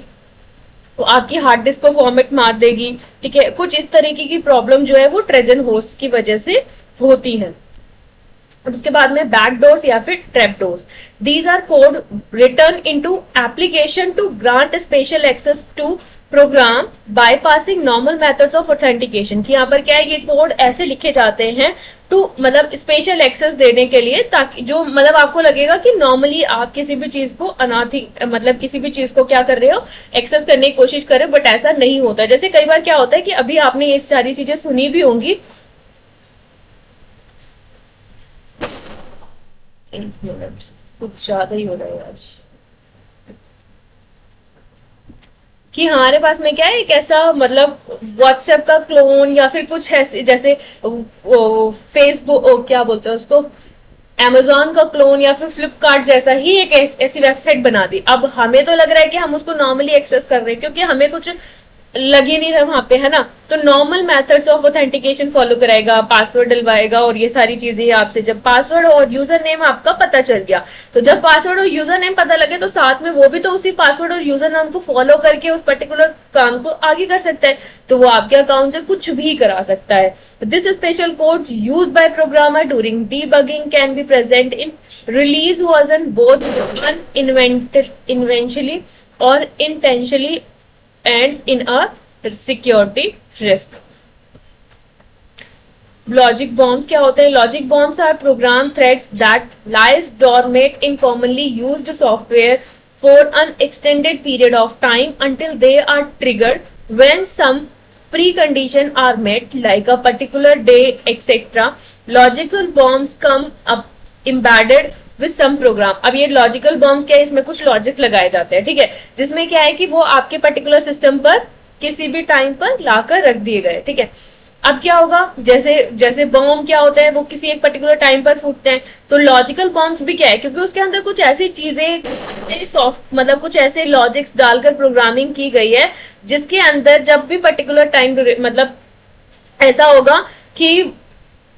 तो आपकी हार्ड डिस्क को फॉर्मेट मार देगी, ठीक है। कुछ इस तरीके की प्रॉब्लम जो है वो ट्रेजन होस्ट की वजह से होती है। और उसके बाद में बैकडोर्स या फिर trapdoors, these are code written into application to grant special access to program bypassing normal methods of authentication. कि यहाँ पर क्या है, ये कोड ऐसे लिखे जाते हैं टू मतलब स्पेशल एक्सेस देने के लिए, ताकि जो मतलब आपको लगेगा कि नॉर्मली आप किसी भी चीज को मतलब किसी भी चीज को क्या कर रहे हो, एक्सेस करने की कोशिश कर रहे हो, बट ऐसा नहीं होता। जैसे कई बार क्या होता है कि अभी आपने ये सारी चीजें सुनी भी होंगी, कुछ ज्यादा ही हो रहा है आज, कि हमारे पास में क्या है एक ऐसा मतलब व्हाट्सएप का क्लोन या फिर कुछ ऐसे जैसे फेसबुक क्या बोलते हैं उसको, अमेजोन का क्लोन या फिर फ्लिपकार्ट जैसा ही एक ऐसी वेबसाइट बना दी। अब हमें तो लग रहा है कि हम उसको नॉर्मली एक्सेस कर रहे हैं क्योंकि हमें कुछ लग ही नहीं रहा वहां पे, है ना। तो normal methods of authentication follow कराएगा, पासवर्ड डलवाएगा और ये सारी चीजें आपसे। जब पासवर्ड और यूजर नेम आपका पता चल गया, तो जब पासवर्ड और यूजर नेम पता लगे तो साथ में वो भी तो उसी पासवर्ड और यूजर नेम को फॉलो करके उस पर्टिकुलर काम को आगे कर सकता है, तो वो आपके अकाउंट से कुछ भी करा सकता है। This special codes used by programmer during debugging can be present in release version both unintentionally or intentionally and in a security risk. Logic bombs क्या होते हैं? Logic bombs are program threads that lies dormant in commonly used software for an extended period of time until they are triggered when some precondition are met like a particular day etc. Logical bombs come up embedded with some program. अब ये logical bombs क्या है? इसमें कुछ logic लगाए जाते हैं, ठीक है, जिसमें क्या है कि वो आपके पर्टिकुलर सिस्टम पर किसी भी टाइम पर लाकर रख दिए गए, ठीक है। अब क्या होगा, जैसे जैसे बॉम्ब क्या होता है वो किसी एक पर्टिकुलर टाइम पर फूटते हैं, तो लॉजिकल बॉम्ब्स भी क्या है, क्योंकि उसके अंदर कुछ ऐसी चीजें सॉफ्ट मतलब कुछ ऐसे लॉजिक्स डालकर प्रोग्रामिंग की गई है जिसके अंदर जब भी पर्टिकुलर टाइम मतलब ऐसा होगा कि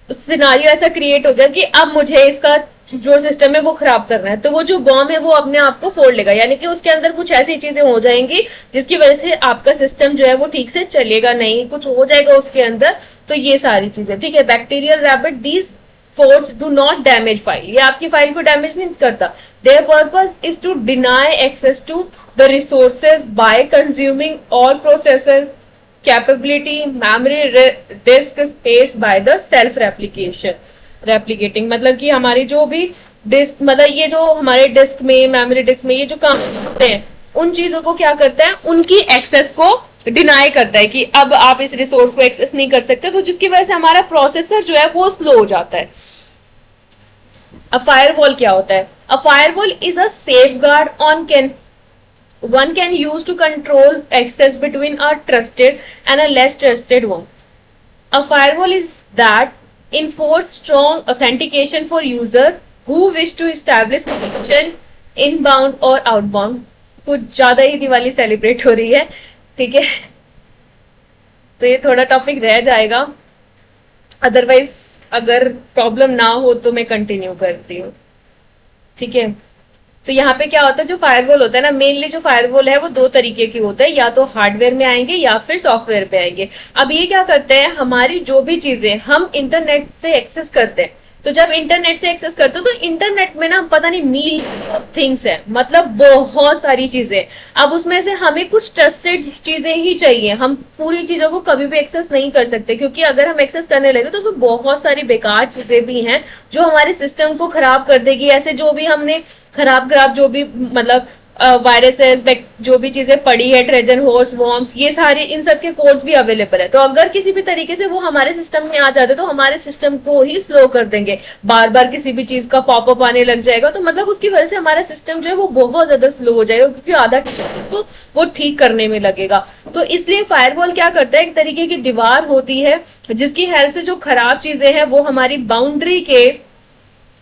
सिनारियो ऐसा क्रिएट हो गया कि अब मुझे इसका जो सिस्टम है वो खराब करना है, तो वो जो बॉम्ब है वो अपने आप को फोड़ लेगा, यानी कि उसके अंदर कुछ ऐसी चीजें हो जाएंगी जिसकी वजह से आपका सिस्टम जो है वो ठीक से चलेगा नहीं, कुछ हो जाएगा उसके अंदर। तो ये सारी चीजें, ठीक है। Bacterial rabbit, these codes do not damage file, ये आपकी फाइल को डैमेज नहीं करता। Their purpose is to deny access to the resources by consuming all processor capability memory disk space by the self replicating, मतलब कि हमारी जो भी डिस्क मतलब ये जो हमारे डिस्क में मेमोरी डिस्क में ये जो काम होते हैं उन चीजों को क्या करता है, उनकी एक्सेस को डिनाई करता है कि अब आप इस रिसोर्स को एक्सेस नहीं कर सकते, तो जिसकी वजह से हमारा प्रोसेसर जो है वो स्लो हो जाता है। अब फायरवॉल क्या होता है? A firewall is a safeguard on can one can use to control access between a trusted and a less trusted one. A firewall is that enforce strong authentication for user who wish to establish connection inbound or outbound. कुछ ज्यादा ही Diwali celebrate हो रही है, ठीक है, तो ये थोड़ा टॉपिक रह जाएगा, अदरवाइज अगर प्रॉब्लम ना हो तो मैं कंटिन्यू करती हूँ, ठीक है। तो यहाँ पे क्या होता है, जो फायरवॉल होता है ना, मेनली जो फायरवॉल है वो दो तरीके की होता है, या तो हार्डवेयर में आएंगे या फिर सॉफ्टवेयर पे आएंगे। अब ये क्या करते हैं, हमारी जो भी चीजें हम इंटरनेट से एक्सेस करते हैं, तो जब इंटरनेट से एक्सेस करते हो तो इंटरनेट में ना पता नहीं मील थिंग्स है, मतलब बहुत सारी चीजें। अब उसमें से हमें कुछ ट्रस्टेड चीजें ही चाहिए, हम पूरी चीजों को कभी भी एक्सेस नहीं कर सकते, क्योंकि अगर हम एक्सेस करने लगे तो उसमें बहुत सारी बेकार चीजें भी हैं जो हमारे सिस्टम को खराब कर देगी। ऐसे जो भी हमने खराब जो भी मतलब वायरसेस जो भी चीजें पड़ी है, ट्रेजन होर्स वॉर्म्स, ये सारे इन सब के कोड्स भी अवेलेबल है। तो अगर किसी भी तरीके से वो हमारे सिस्टम में आ जाते तो हमारे सिस्टम को ही स्लो कर देंगे, बार बार किसी भी चीज का पॉपअप आने लग जाएगा, तो मतलब उसकी वजह से हमारा सिस्टम जो है वो बहुत ज्यादा स्लो हो जाएगा, क्योंकि आधा तो वो ठीक करने में लगेगा। तो इसलिए फायरवॉल क्या करता है, एक तरीके की दीवार होती है जिसकी हेल्प से जो खराब चीजें हैं वो हमारी बाउंड्री के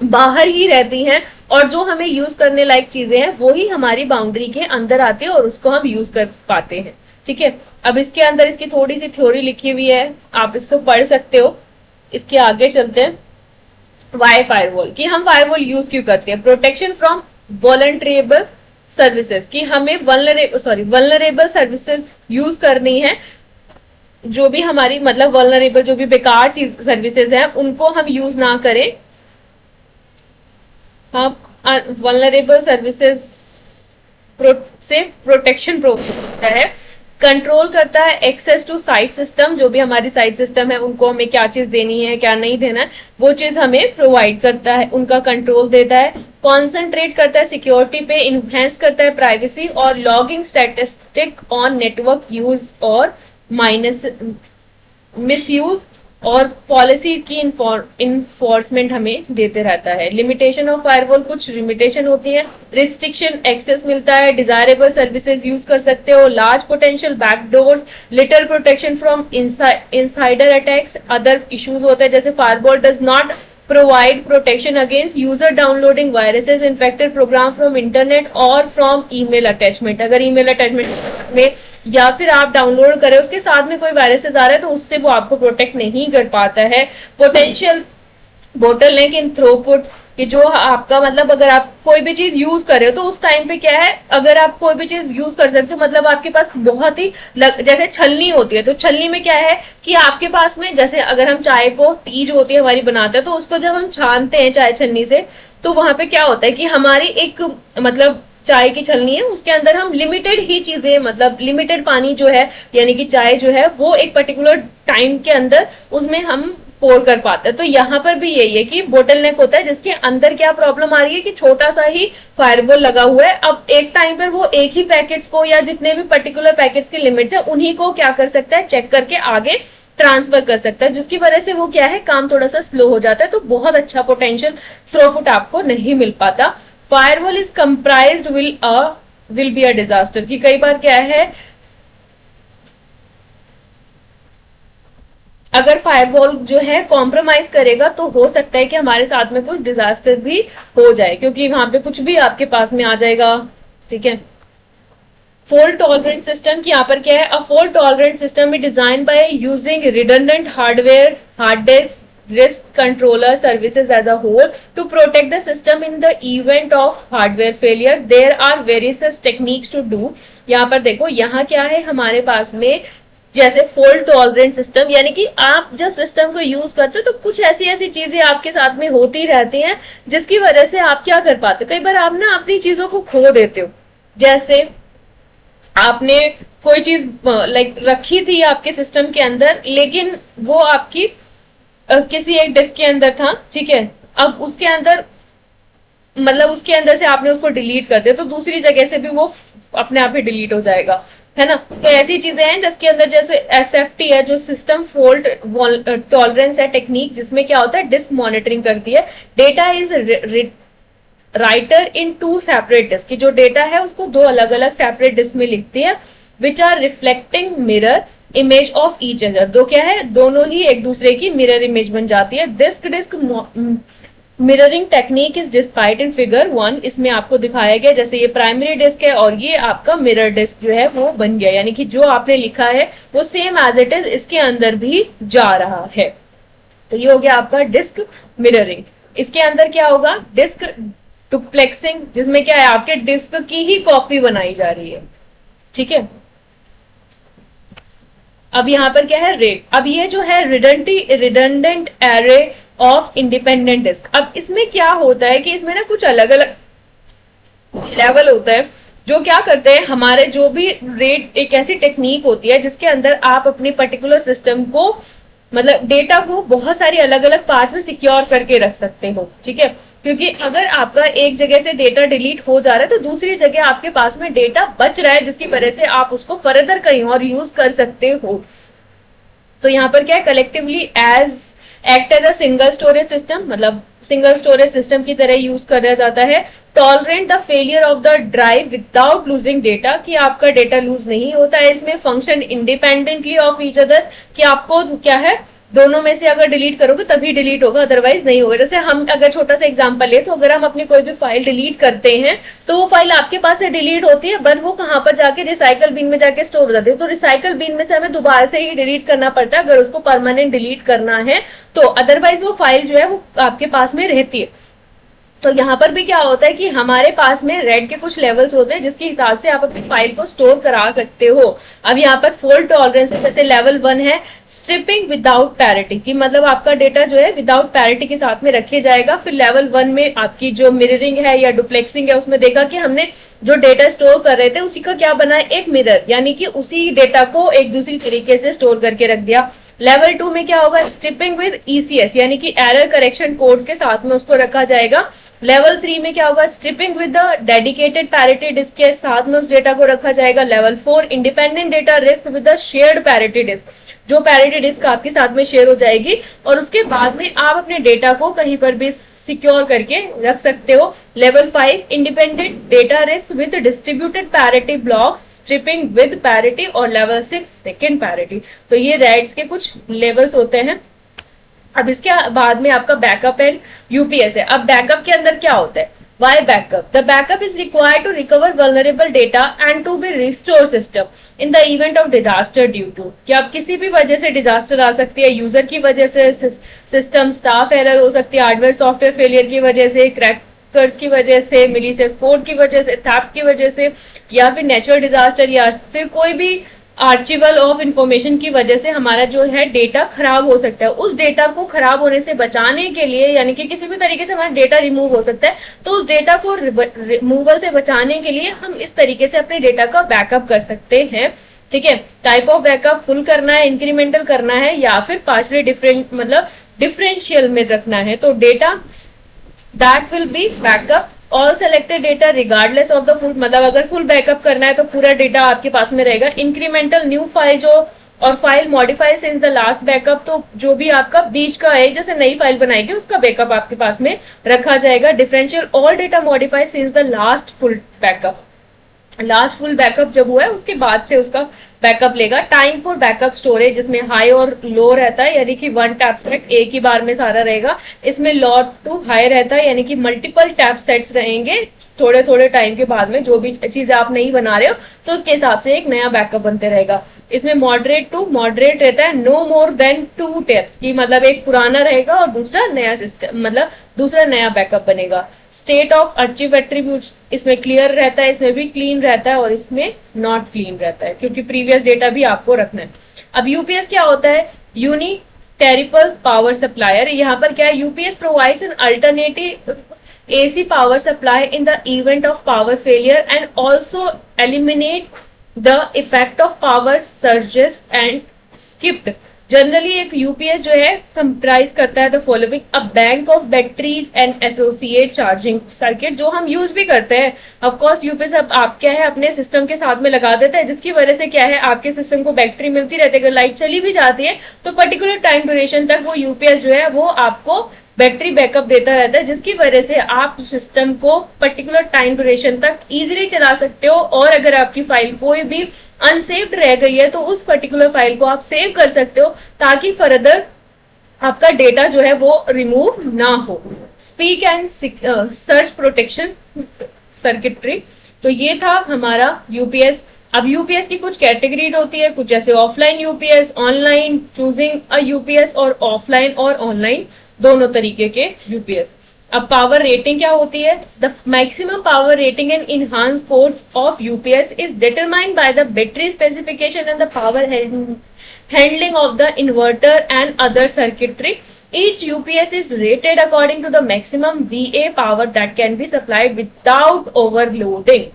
बाहर ही रहती हैं, और जो हमें यूज करने लायक चीजें हैं वो ही हमारी बाउंड्री के अंदर आती है और उसको हम यूज कर पाते हैं, ठीक है। अब इसके अंदर इसकी थोड़ी सी थ्योरी लिखी हुई है, आप इसको पढ़ सकते हो। इसके आगे चलते हैं। वाई फायरवॉल, कि हम फायरवॉल यूज क्यों करते हैं? प्रोटेक्शन फ्रॉम वॉलनरेबल सर्विसेज, कि हमें वल्नरेबल सर्विसेज यूज करनी है, जो भी हमारी मतलब वल्नरेबल जो भी बेकार चीज सर्विसेज है उनको हम यूज ना करें। वल्नरेबल सर्विसेज से प्रोटेक्शन प्रोवाइड है, कंट्रोल करता है एक्सेस टू साइट सिस्टम, जो भी हमारी साइट सिस्टम है उनको हमें क्या चीज देनी है क्या नहीं देना है वो चीज हमें प्रोवाइड करता है, उनका कंट्रोल देता है। कॉन्सेंट्रेट करता है सिक्योरिटी पे, इन्हेंस करता है प्राइवेसी, और logging statistic on network use और मिसयूज और पॉलिसी की इन्फोर्समेंट हमें देते रहता है। लिमिटेशन ऑफ फायरवॉल, कुछ लिमिटेशन होती है, रिस्ट्रिक्शन एक्सेस मिलता है, डिजायरेबल सर्विसेज यूज कर सकते हो, large potential backdoors, little protection from insider attacks, other issues होते हैं जैसे firewall does not provide protection against user downloading viruses, infected program from internet or from email attachment। अगर email attachment में या फिर आप डाउनलोड करें उसके साथ में कोई वायरसेस आ रहा है तो उससे वो आपको प्रोटेक्ट नहीं कर पाता है। पोटेंशियल बोटलनेक इन थ्रूपुट, कि जो आपका मतलब अगर आप कोई भी चीज यूज कर रहे हो तो उस टाइम पे क्या है, अगर आप कोई भी चीज यूज कर सकते हो मतलब आपके पास बहुत ही जैसे छलनी होती है, तो छलनी में क्या है कि आपके पास में जैसे अगर हम चाय को टी जो होती है हमारी बनाते हैं तो उसको जब हम छानते हैं चाय छन्नी से तो वहां पे क्या होता है कि हमारी एक मतलब चाय की छलनी है, उसके अंदर हम लिमिटेड ही चीजें मतलब लिमिटेड पानी जो है यानी कि चाय जो है वो एक पर्टिकुलर टाइम के अंदर उसमें हम पोर कर पाते हैं। तो यहाँ पर भी यही है कि बोटल नेक होता है, जिसके अंदर क्या प्रॉब्लम आ रही है कि छोटा सा ही फायरवॉल लगा हुआ है। अब एक टाइम पर वो एक ही पैकेट्स को या जितने भी पर्टिकुलर पैकेट्स के लिमिट्स है उन्हीं को क्या कर सकता है, चेक करके आगे ट्रांसफर कर सकता है, जिसकी वजह से वो क्या है, काम थोड़ा सा स्लो हो जाता है। तो बहुत अच्छा पोटेंशियल थ्रूपुट आपको नहीं मिल पाता। Firewall is comprised will be a disaster, कि कई बार क्या है, अगर फायरवॉल जो है कॉम्प्रोमाइज करेगा तो हो सकता है कि हमारे साथ में कुछ डिजास्टर भी हो जाए, क्योंकि वहां पे कुछ भी आपके पास में आ जाएगा। ठीक है, फॉल्ट टॉलरेंट सिस्टम की यहाँ पर क्या है, a fault tolerant system is design by using redundant hardware, hard disk, risk controller services as a whole to protect the system in the event of hardware failure. There are various techniques to do. यहाँ पर देखो, यहाँ क्या है हमारे पास में, जैसे fault tolerant system, यानी कि आप जब सिस्टम को यूज करते हो तो कुछ ऐसी ऐसी चीजें आपके साथ में होती रहती हैं जिसकी वजह से आप क्या कर पाते हो, कई बार आप ना अपनी चीजों को खो देते हो। जैसे आपने कोई चीज लाइक रखी थी आपके सिस्टम के अंदर, लेकिन वो आपकी किसी एक डिस्क के अंदर था, ठीक है, अब उसके अंदर मतलब उसके अंदर से आपने उसको डिलीट कर दिया तो दूसरी जगह से भी वो अपने आप ही डिलीट हो जाएगा, है ना। तो ऐसी चीजें हैं जिसके अंदर, जैसे एसएफटी है जो सिस्टम फॉल्ट टॉलरेंस है टेक्निक, जिसमें क्या होता है, डिस्क मॉनिटरिंग करती है। Data is writer in two separate disk, की जो डेटा है उसको दो अलग अलग सेपरेट डिस्क में लिखती है, which are reflecting mirror image of each other. दो क्या है, दोनों ही एक दूसरे की मिरर इमेज बन जाती है। Disk mirroring technique is displayed in figure 1, इसमें आपको दिखाया गया जैसे ये प्राइमरी डिस्क है और ये आपका मिरर डिस्क जो है वो बन गया, यानी कि जो आपने लिखा है वो सेम एज इट इज इसके अंदर भी जा रहा है। तो ये हो गया आपका डिस्क मिररिंग। इसके अंदर क्या होगा, डिस्क डुप्लेक्सिंग, जिसमें क्या है, आपके डिस्क की ही कॉपी बनाई जा रही है। ठीक है, अब यहाँ पर क्या है, रेट। अब ये जो है redundant array of independent disk, अब इसमें क्या होता है कि इसमें ना कुछ अलग अलग लेवल होता है जो क्या करते हैं, हमारे जो भी रेट, एक ऐसी टेक्निक होती है जिसके अंदर आप अपनी पर्टिकुलर सिस्टम को मतलब डेटा को बहुत सारी अलग अलग पार्ट्स में सिक्योर करके रख सकते हो। ठीक है, क्योंकि अगर आपका एक जगह से डेटा डिलीट हो जा रहा है तो दूसरी जगह आपके पास में डेटा बच रहा है, जिसकी वजह से आप उसको फर्दर कहीं और यूज कर सकते हो। तो यहाँ पर क्या है, collectively act as a single storage system, मतलब सिंगल स्टोरेज सिस्टम की तरह यूज करा जाता है। Tolerant the failure of the drive without losing data, कि आपका डेटा लूज नहीं होता है इसमें। Function independently of each other, कि आपको क्या है, दोनों में से अगर डिलीट करोगे तभी डिलीट होगा, अदरवाइज नहीं होगा। जैसे हम अगर छोटा सा एग्जांपल ले, तो अगर हम अपनी कोई भी फाइल डिलीट करते हैं तो वो फाइल आपके पास से डिलीट होती है, बट वो कहाँ पर जाके रिसाइकल बिन में जाके स्टोर हो जाती है। तो रिसाइकल बिन में से हमें दोबारा से ही डिलीट करना पड़ता है अगर उसको परमानेंट डिलीट करना है तो, अदरवाइज वो फाइल जो है वो आपके पास में रहती है। तो यहाँ पर भी क्या होता है कि हमारे पास में रेड के कुछ लेवल्स होते हैं जिसके हिसाब से आप अपनी फाइल को स्टोर करा सकते हो। अब यहाँ पर फॉल्ट टॉलरेंस जैसे लेवल 1 है स्ट्रिपिंग विदाउट पैरिटी, की मतलब आपका डेटा जो है विदाउट पैरिटी के साथ में रखे जाएगा। फिर लेवल 1 में आपकी जो मिररिंग है या डुप्लेक्सिंग है, उसमें देखा कि हमने जो डेटा स्टोर कर रहे थे उसी का क्या बना है, एक मिरर, यानी कि उसी डेटा को एक दूसरी तरीके से स्टोर करके रख दिया। लेवल 2 में क्या होगा, स्ट्रिपिंग विद ईसीएस, यानी कि एरर करेक्शन कोड्स के साथ में उसको रखा जाएगा। लेवल 3 में क्या होगा, striping with the dedicated parity disk के साथ में उस डेटा को रखा जाएगा। Level 4 independent data risk with the shared parity disk, जो पैरिटी डिस्क आपके साथ में शेयर हो जाएगी और उसके बाद में आप अपने डेटा को कहीं पर भी सिक्योर करके रख सकते हो। Level 5 independent data risk with distributed parity blocks, striping with parity, और लेवल 6 सेकेंड पैरिटी। तो ये रेड्स के कुछ लेवल्स होते हैं। अब इसके बाद में आपका बैकअप एंड यूपीएस है। अब बैकअप के अंदर क्या होता है, why backup, the backup is required to recover vulnerable data and to be restore system in the event of disaster due to, कि अब किसी भी वजह से डिजास्टर आ सकती है, यूजर की वजह से, सिस्टम स्टाफ एरर हो सकती है, हार्डवेयर सॉफ्टवेयर फेलियर की वजह से, क्रैकर्स की वजह से, मिलीशियस कोड की वजह से, थेफ्ट की वजह से, या फिर नेचुरल डिजास्टर, या फिर कोई भी आर्चिवल ऑफ इंफॉर्मेशन की वजह से हमारा जो है डेटा खराब हो सकता है। उस डेटा को खराब होने से बचाने के लिए, यानी कि किसी भी तरीके से हमारा डेटा रिमूव हो सकता है, तो उस डेटा को रिमूवल से बचाने के लिए हम इस तरीके से अपने डेटा का बैकअप कर सकते हैं। ठीक है, टाइप ऑफ बैकअप फुल करना है, इंक्रीमेंटल करना है, या फिर पार्शियली डिफरेंट मतलब डिफरेंशियल में रखना है। तो data that will be backup all selected data regardless of the full, मतलब अगर फुल बैकअप करना है तो पूरा डेटा आपके पास में रहेगा। इंक्रीमेंटल न्यू फाइल जो, और file modify since the last backup, तो जो भी आपका बीच का है जैसे नई फाइल बनाएगी उसका बैकअप आपके पास में रखा जाएगा। Differential all data modify since the last full backup, last full backup जब हुआ है उसके बाद से उसका बैकअप लेगा। टाइम फॉर बैकअप स्टोरेज, जिसमें हाई और लो रहता है, यानी कि वन टैप सेट एक ही बार में सारा रहेगा। इसमें लो टू हाई रहता है, यानी कि मल्टीपल टैप सेट्स रहेंगे थोड़े थोड़े टाइम के बाद में, जो भी चीजें आप नहीं बना रहे हो तो उसके हिसाब से एक नया बैकअप बनते रहेगा। इसमें मॉडरेट टू मॉडरेट रहता है, नो मोर देन 2 टैप्स की, मतलब एक पुराना रहेगा और दूसरा नया सिस्टम, मतलब दूसरा नया बैकअप बनेगा। स्टेट ऑफ अर्चिव एट्रीब्यूट, इसमें क्लियर रहता है, इसमें भी क्लीन रहता है और इसमें नॉट क्लीन रहता है, क्योंकि प्रीवियस डेटा भी आपको रखना है। अब यूपीएस क्या होता है? यूनिटेरिपल पावर सप्लायर। यहाँ पर क्या है? UPS provides an alternative AC power supply in the event of power failure and also eliminate the effect of power surges and skipped. Generally एक यूपीएस जो है कंप्राइज करता है the following: a bank of batteries and associate charging circuit, जो हम use भी करते हैं। ऑफ कोर्स यूपीएस अब आप क्या है अपने सिस्टम के साथ में लगा देते हैं, जिसकी वजह से क्या है आपके सिस्टम को बैटरी मिलती रहती है। अगर लाइट चली भी जाती है तो पर्टिकुलर टाइम ड्यूरेशन तक वो यूपीएस जो है वो आपको बैटरी बैकअप देता रहता है, जिसकी वजह से आप सिस्टम को पर्टिकुलर टाइम ड्यूरेशन तक इजीली चला सकते हो। और अगर आपकी फाइल कोई भी अनसेव्ड रह गई है तो उस पर्टिकुलर फाइल को आप सेव कर सकते हो, ताकि फर्दर आपका डेटा जो है वो रिमूव ना हो। Speak and search protection circuitry, तो ये था हमारा यूपीएस। अब यूपीएस की कुछ कैटेगरी होती है, कुछ जैसे offline UPS, online, choosing a UPS, और ऑफलाइन और ऑनलाइन दोनों तरीके के यूपीएस। अब पावर रेटिंग क्या होती है? The maximum power rating and enhance codes of UPS is determined by the battery specification and the power handling of the inverter and other circuitry. Each UPS is rated according to the maximum VA power that can be supplied without overloading.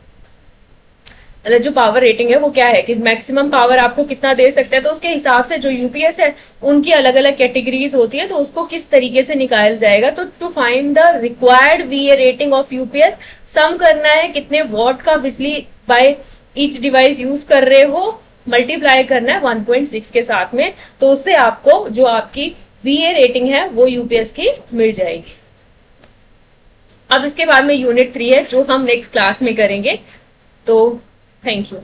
मतलब जो power rating है वो क्या है कि maximum power आपको कितना दे सकता है, तो उसके हिसाब से जो यूपीएस है उनकी अलग अलग कैटेगरीज होती है, तो उसको किस तरीके से निकाला जाएगा। तो to find the required VA rating of UPS, sum करना है कितने वॉट का बिजली बाय ईच डिवाइस यूज कर रहे हो, मल्टीप्लाई करना है 1.6 के साथ में, तो उससे आपको जो आपकी वीए रेटिंग है वो यूपीएस की मिल जाएगी। अब इसके बाद में यूनिट 3 है जो हम नेक्स्ट क्लास में करेंगे। तो थैंक यू।